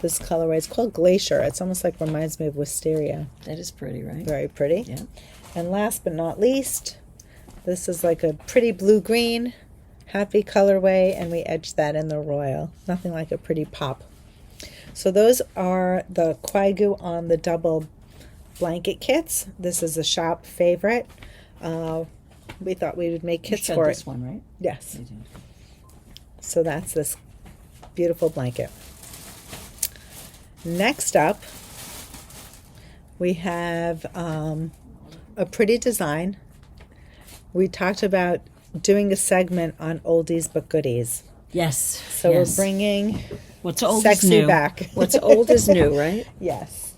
this colorway. It's called Glacier. It's almost like reminds me of wisteria. That is pretty, right? Very pretty. Yeah. And last but not least, this is like a pretty blue-green, happy colorway, and we edged that in the royal. Nothing like a pretty pop. So those are the Koigu On the Double blanket kits. This is a shop favorite. We thought we would make kits for this it. One, right? Yes. So that's this beautiful blanket. Next up, we have a pretty design. We talked about doing a segment on oldies but goodies. Yes. So yes. we're bringing what's old sexy is new. back. What's old is new, right? Yes.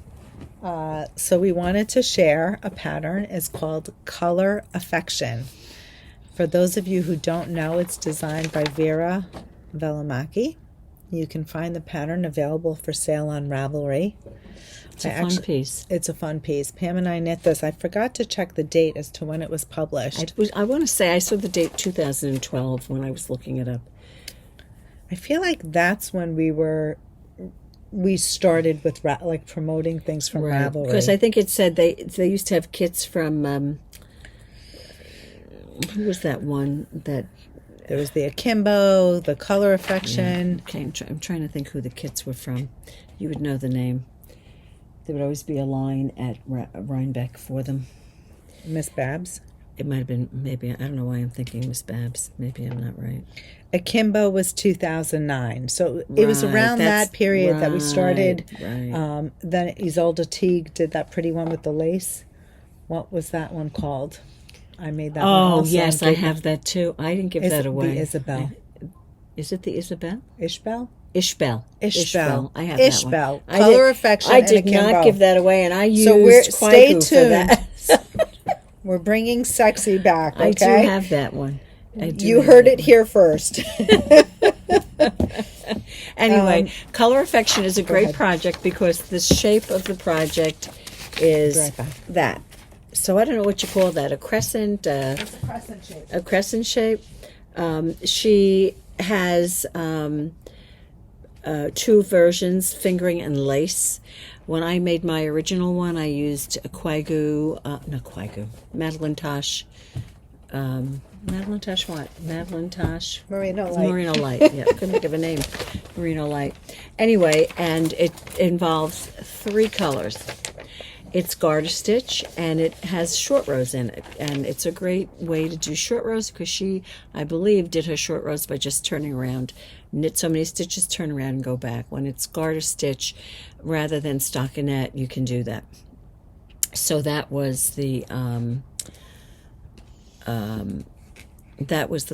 So we wanted to share a pattern. It's called Color Affection. For those of you who don't know, it's designed by Veera Valimaki. You can find the pattern available for sale on Ravelry. It's a fun piece. It's a fun piece. Pam and I knit this. I forgot to check the date as to when it was published. I want to say I saw the date 2012 when I was looking it up. I feel like that's when we started with like promoting things from Ravelry. Because I think it said they used to have kits from who was that one that there was the Akimbo, the Color Affection. Yeah. Okay, I'm trying to think who the kits were from. You would know the name. There would always be a line at Rhinebeck for them. Miss Babs? It might have been, maybe, I don't know why I'm thinking Miss Babs. Maybe I'm not right. Akimbo was 2009. So it was around that period that we started. Right. Then Ysolda Teague did that pretty one with the lace. What was that one called? I made that one also. Yes, I have that too. I didn't give that away. The Isabel. Is it the Isabel? Ishbel? Ishbel. I have Ishbel. that one. Color Affection. I did not give that away, and I used stay Koigu tuned. for that. We're bringing sexy back, okay? I do have that one. You heard it here first. Anyway, Color Affection is a great project because the shape of the project is that. So I don't know what you call that, a crescent? It's a crescent shape. A crescent shape. She has two versions, fingering and lace. When I made my original one, I used a Koigu, not Koigu, Madeline Tosh Madeline Tosh what? Madeline Tosh? Merino light. Merino light. Yeah, couldn't think of a name. Merino light. Anyway, and it involves 3 colors. It's garter stitch, and it has short rows in it. And it's a great way to do short rows because she, I believe, did her short rows by just turning around, knit so many stitches, turn around, and go back. When it's garter stitch, rather than stockinette, you can do that. So that was the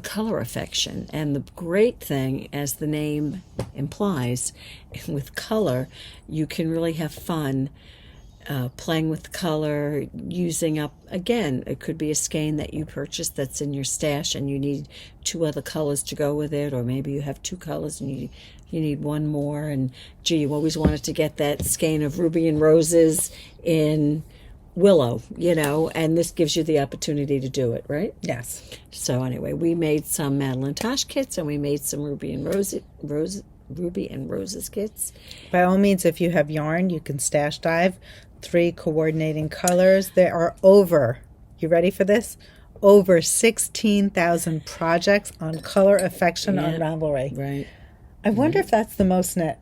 color affection. And the great thing, as the name implies, with color, you can really have fun playing with the color, using up, again, it could be a skein that you purchased that's in your stash and you need 2 other colors to go with it, or maybe you have 2 colors and you need 1 more, and gee, you always wanted to get that skein of ruby and roses in willow, and this gives you the opportunity to do it, right? Yes. So anyway, we made some Madeline Tosh kits, and we made some Ruby and Roses kits. By all means, if you have yarn, you can stash dive 3 coordinating colors. There are you ready for this? Over 16,000 projects on color affection on Ravelry. Right. I wonder if that's the most knit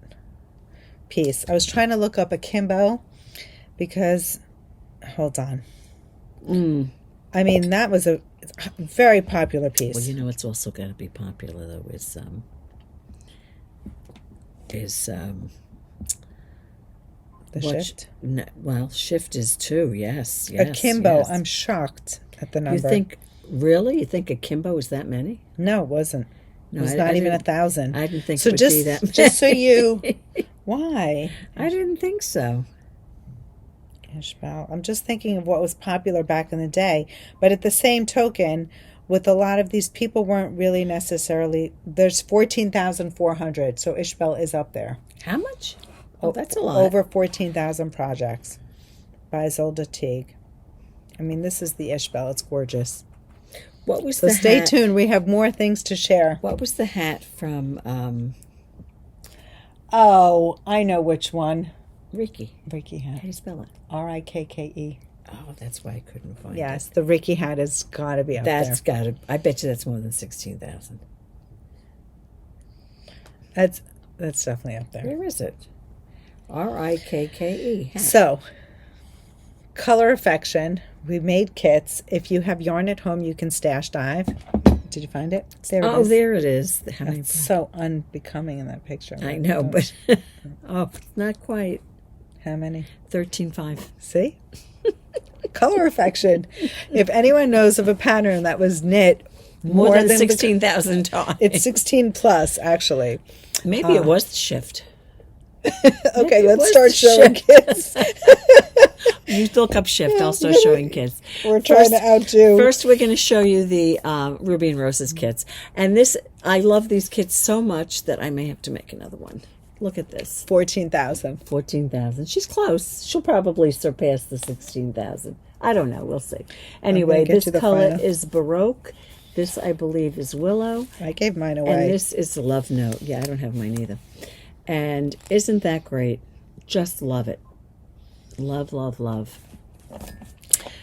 piece. I was trying to look up akimbo because, hold on. I mean, that was a very popular piece. Well, it's also got to be popular though. The shift? Shift is too, yes. Akimbo, yes. I'm shocked at the number. You think akimbo is that many? No, it wasn't. No, it was not even 1,000. I didn't think so. It would Just be that many. just so you, why? I didn't think so. I'm just thinking of what was popular back in the day. But at the same token, with a lot of these people weren't really necessarily, there's 14,400, so Ishbel is up there. How much? Oh, that's a lot. Over 14,000 projects by Ysolda Teague. I mean, this is the Ishbel. It's gorgeous. What was so the stay hat? tuned. We have more things to share. What was the hat from? Oh, I know which one. Ricky hat. How do you spell it? Rikke. Oh, that's why I couldn't find it. Yes, the Ricky hat has got to be up there. That's got to. I bet you that's more than 16,000. That's definitely up there. Where is it? Rikke. Hat. So, color affection. We made kits. If you have yarn at home, you can stash dive. Did you find it? There it is. There it is. It's so unbecoming in that picture. I know, but not quite. How many? 13.5. See? Color affection. If anyone knows of a pattern that was knit more than 16,000 times. It's 16 plus, actually. Maybe it was the shift. Okay, let's start showing kids. You look up shift. I'll start showing kids. We're trying to outdo. First, we're going to show you the Ruby and Roses kits. And I love these kits so much that I may have to make another one. Look at this. 14,000. 14,000. She's close. She'll probably surpass the 16,000. I don't know. We'll see. Anyway, this color is Baroque. This, I believe, is Willow. I gave mine away. And this is Love Note. Yeah, I don't have mine either. And isn't that great? Just love it. Love, love, love.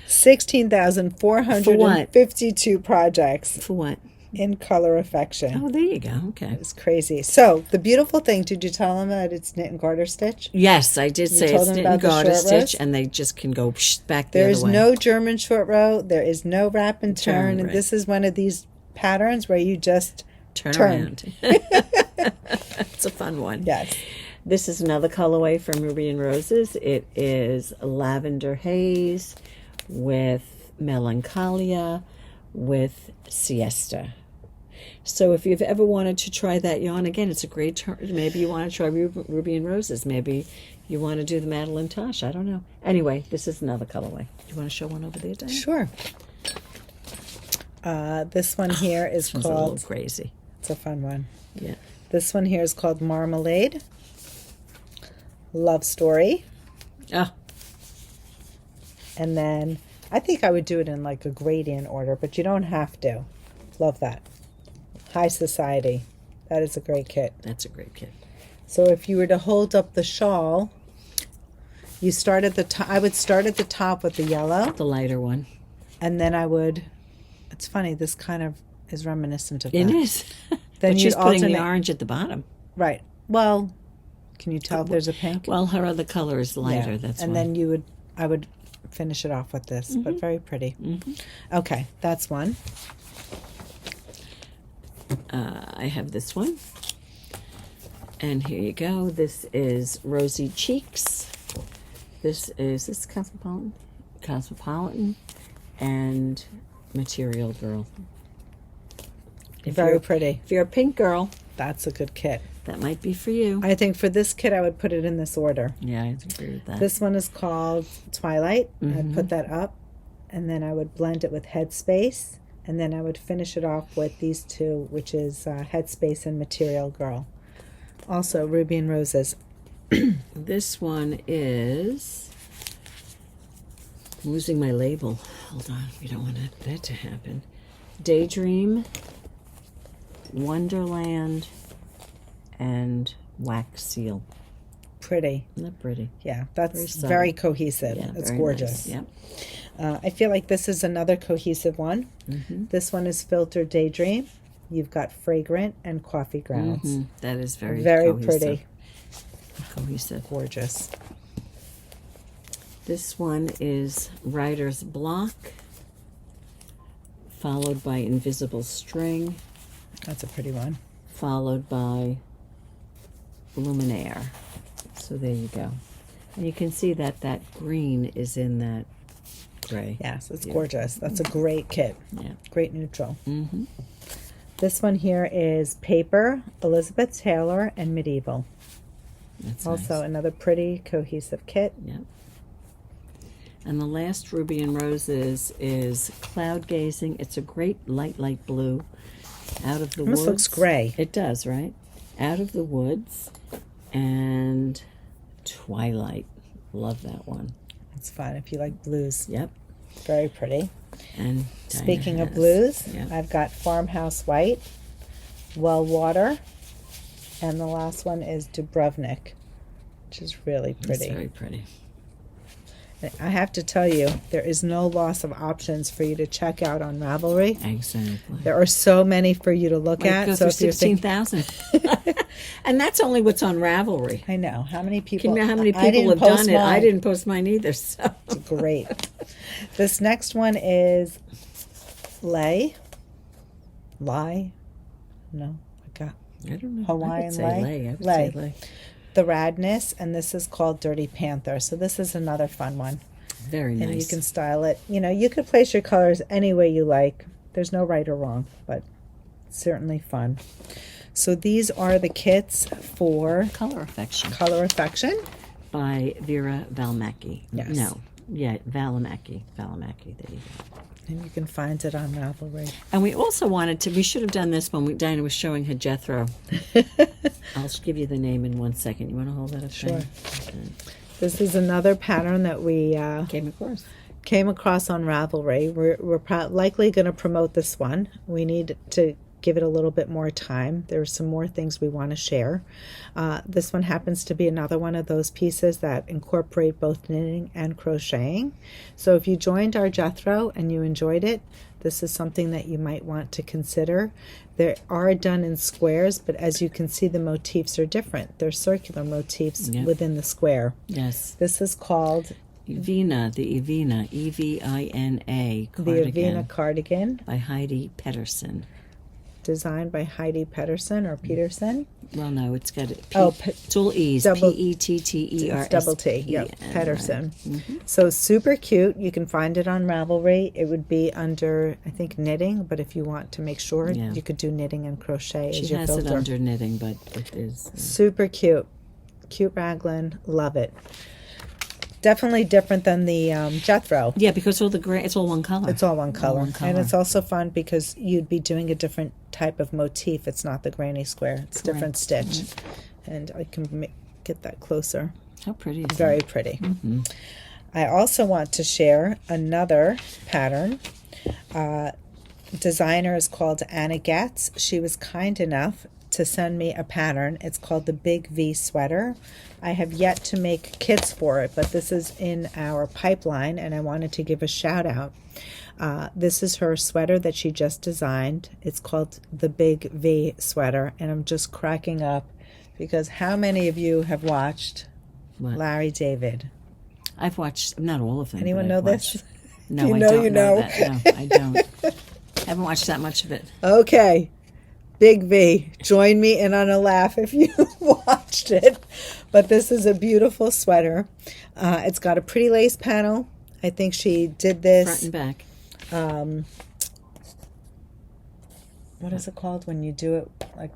16,452 projects. For what? In color affection. Oh, there you go. Okay. It's crazy. So, the beautiful thing, did you tell them that it's knit and garter stitch? Yes, I did say it's knit and garter stitch, and they just can go back the other way. There's no German short row. There is no wrap and turn. And this is one of these patterns where you just turn around. It's a fun one. Yes. This is another colorway from Ruby and Roses. It is Lavender Haze with Melancholia with Siesta. So if you've ever wanted to try that yarn, again, it's a great turn. Maybe you want to try Ruby and Roses. Maybe you want to do the Madeline Tosh. I don't know. Anyway, this is another colorway. You want to show one over there, Diane? Sure. This one here is called... a little crazy. It's a fun one. Yeah. This one here is called Marmalade. Love Story. Oh. And then I think I would do it in like a gradient order, but you don't have to. Love that. High Society. That is a great kit. That's a great kit. So if you were to hold up the shawl, you start at the top. I would start at the top with the yellow. The lighter one. And then I would It's funny. This kind of is reminiscent of that. It is. Then but you'd she's putting the alternate- orange at the bottom. Right. Well, can you tell if there's a pink? Well, her other color is lighter. Yeah. That's and why. then I would finish it off with this, but very pretty. Okay, that's one. I have this one. And here you go. This is Rosy Cheeks. This is Cosmopolitan? Cosmopolitan and Material Girl. Very pretty. If you're a pink girl, That's a good kit. that might be for you. I think for this kit, I would put it in this order. Yeah, I agree with that. This one is called Twilight. I'd put that up, and then I would blend it with Headspace, and then I would finish it off with these two, which is Headspace and Material Girl. Also, Ruby and Roses. This one is... I'm losing my label. Hold on. We don't want that to happen. Daydream, Wonderland, and Wax Seal. Pretty. Isn't that pretty? Yeah, that's subtle. very cohesive. Yeah, It's very gorgeous. nice. Yep. I feel like this is another cohesive one. This one is Filtered Daydream. You've got Fragrant and Coffee Grounds. That is very Very cohesive. pretty. Cohesive. Gorgeous. This one is Writer's Block, followed by Invisible String, That's a pretty one. followed by Luminaire. So there you go. And you can see that that green is in that gray. Yes, it's gorgeous. That's a great kit. Yeah. Great neutral. This one here is Paper, Elizabeth Taylor, and Medieval. That's Also nice. another pretty cohesive kit. Yep. And the last Ruby and Roses is Cloud Gazing. It's a great light blue. Out of the Almost woods. looks gray. It does, right? Out of the Woods and Twilight. Love that one. It's fun if you like blues. Yep. Very pretty. And Speaking of Diana blues, has- yep. I've got Farmhouse White, Well Water, and the last one is Dubrovnik, which is really It's pretty. very pretty. I have to tell you, there is no loss of options for you to check out on Ravelry. Exactly. There are so many for you to look Might at. go So through if you're thinking, 16,000. And that's only what's on Ravelry. I know how many people. Can you know how many I people didn't have post done it? I mine. didn't post mine either. So Great. This next one is Lay. Lie? No, I got I don't know. I Hawaiian would say lei? lei. I would Lei. say lei. The Radness, and this is called Dirty Panther. So this is another fun one. Very nice. And you can style it. You know, you could place your colors any way you like. There's no right or wrong, but it's certainly fun. So these are the kits for Color Affection Color Affection. by Veera Valimaki. Yes. No. Yeah, Valimaki. Valimaki. There you go. And you can find it on Ravelry. And we also wanted to, we should have done this when Dinah was showing her Jethro. I'll give you the name in 1 second. You want to hold that up? Sure. Dinah? This is another pattern that we Came across. came across on Ravelry. We're likely going to promote this one. We need to give it a little bit more time. There are some more things we want to share. This one happens to be another one of those pieces that incorporate both knitting and crocheting. So if you joined our Jethro and you enjoyed it, this is something that you might want to consider. They are done in squares, but as you can see, the motifs are different. They're circular motifs Yep. within the square. Yes. This is called Evina, the Evina, Evina the cardigan Avena Cardigan, by Heidi Pedersen. designed by Heidi Pedersen or Peterson. Well, no, it's got it. Oh, it's all E's. double- P-E-T-T-E-R-S. It's double T, yep, E-N, Pedersen. right. So super cute. You can find it on Ravelry. It would be under, I think, knitting, but if you want to make sure, Yeah. you could do knitting and crochet She as your has filter. it under knitting, but it is. Super cute. Cute raglan. Love it. Definitely different than the Jethro. Yeah, because all the gray, it's all one color. It's all one color. one color. And it's also fun because you'd be doing a different type of motif. It's not the granny square. It's different Correct. stitch. And I can get that closer. How pretty is Very that? pretty. I also want to share another pattern. Designer is called Anna Getz. She was kind enough to send me a pattern. It's called the Big V Sweater. I have yet to make kits for it, but this is in our pipeline, and I wanted to give a shout out. This is her sweater that she just designed. It's called the Big V sweater, and I'm just cracking up because how many of you have watched Larry David? I've watched, not all of them. Anyone know this? No, you I know, don't you know know. that. No, I don't. I haven't watched that much of it. Okay. Big V. Join me in on a laugh if you watched it. But this is a beautiful sweater. It's got a pretty lace panel. I think she did this. Front and back. What is it called when you do it like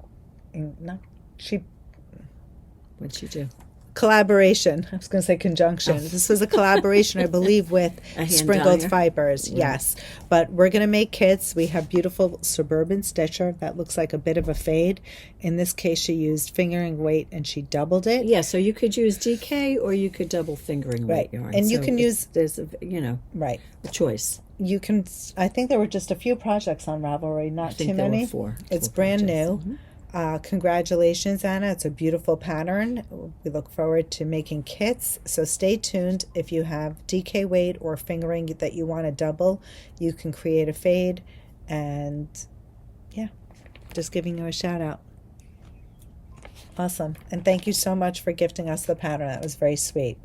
What'd she do? Collaboration. I was going to say conjunction. This was a collaboration, I believe, with Sprinkled dyer? Fibers. Yeah. Yes. But we're going to make kits. We have beautiful Suburban stitcher that looks like a bit of a fade. In this case, she used fingering weight and she doubled it. Yeah, so you could use DK or you could double fingering weight yarn. And you So can use... There's a, Right. a choice. You can... I think there were just a few projects on Ravelry, not too many. There were four. It's Four brand projects. new. Congratulations, Anna. It's a beautiful pattern. We look forward to making kits. So stay tuned. If you have DK weight or fingering that you want to double, you can create a fade. And yeah, just giving you a shout out. Awesome. And thank you so much for gifting us the pattern. That was very sweet.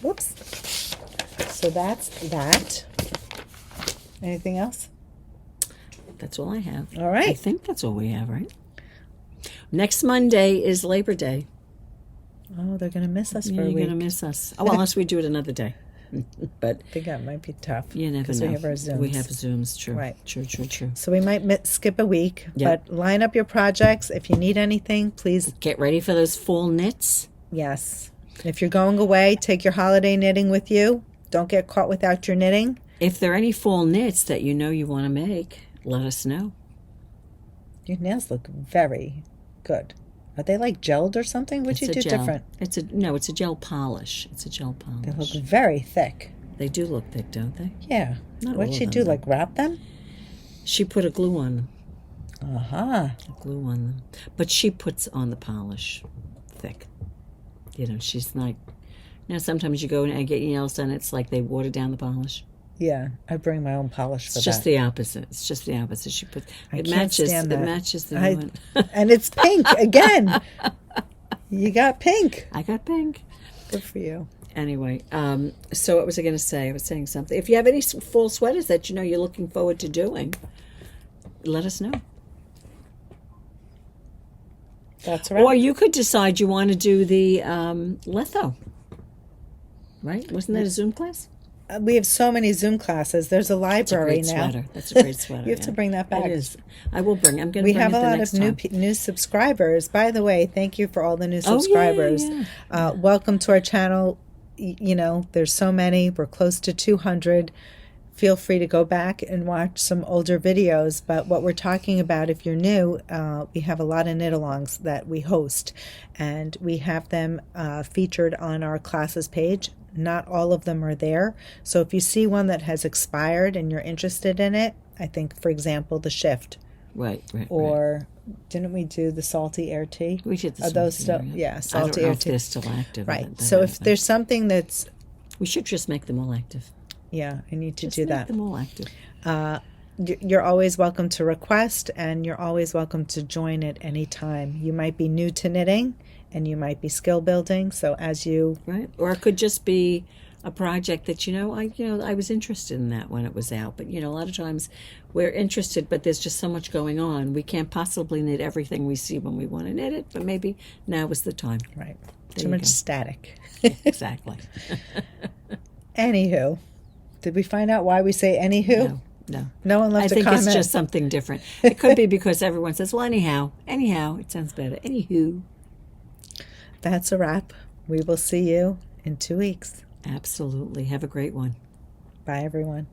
Whoops. So that's that. Anything else? That's all I have. All right. I think that's all we have, right? Next Monday is Labor Day. Oh, they're going to miss us for You're a week. going to miss us. Oh, well, unless we do it another day. But I think that might be tough. you never know. Because we have our Zooms. We have Zooms, true. Right. True. So we might skip a week, Yep. but line up your projects. If you need anything, please. Get ready for those fall knits. Yes. If you're going away, take your holiday knitting with you. Don't get caught without your knitting. If there are any fall knits that you know you want to make, let us know. Your nails look very good. Are they like gelled or something? What'd you do gel. different? It's a gel polish. It's a gel polish. They look very thick. They do look thick, don't they? Yeah. Not What'd all she of do? them. Like wrap them? She put a glue on them. Uh-huh. Glue on them. But she puts on the polish thick. You know, she's like, sometimes you go and get your nails done, it's like they water down the polish. Yeah. I bring my own polish for It's just that. the opposite. It's just the opposite. She put I can't stand that. It matches the new one. And it's pink again. You got pink. I got pink. Good for you. Anyway, so what was I going to say? I was saying something. If you have any fall sweaters that you know you're looking forward to doing, let us know. That's right. Or you could decide you want to do the litho. Right? Wasn't that a Zoom class? We have so many Zoom classes. There's a library That's a great now. sweater. That's a great sweater. You have to bring that back. It is. I will bring. I'm going to We bring have it a the lot next of time. new subscribers. By the way, thank you for all the new Oh, yeah, subscribers. yeah. Welcome to our channel. You know, there's so many. We're close to 200. Feel free to go back and watch some older videos. But what we're talking about, if you're new, we have a lot of knit-alongs that we host. And we have them featured on our classes page. Not all of them are there. So if you see one that has expired and you're interested in it, I think, for example, the shift. Right. Or didn't we do the salty air tea? We did the Are those salty still? air, Yeah, I salty don't know air if tea. they're still active. Right. So if there's something that's, we should just make them all active. yeah, I need to Just do make that. them all active. You're always welcome to request, and you're always welcome to join at any time. You might be new to knitting, and you might be skill building. So as you Right. Or it could just be a project that I was interested in that when it was out. But a lot of times we're interested, but there's just so much going on. We can't possibly knit everything we see when we want to knit it. But maybe now is the time. right, There too you much go. static. Exactly. Anywho, did we find out why we say anywho? No. No one I left a think comment. it's just something different. It could be because everyone says, well, anyhow, it sounds better. Anywho. That's a wrap. We will see you in 2 weeks. Absolutely. Have a great one. Bye, everyone.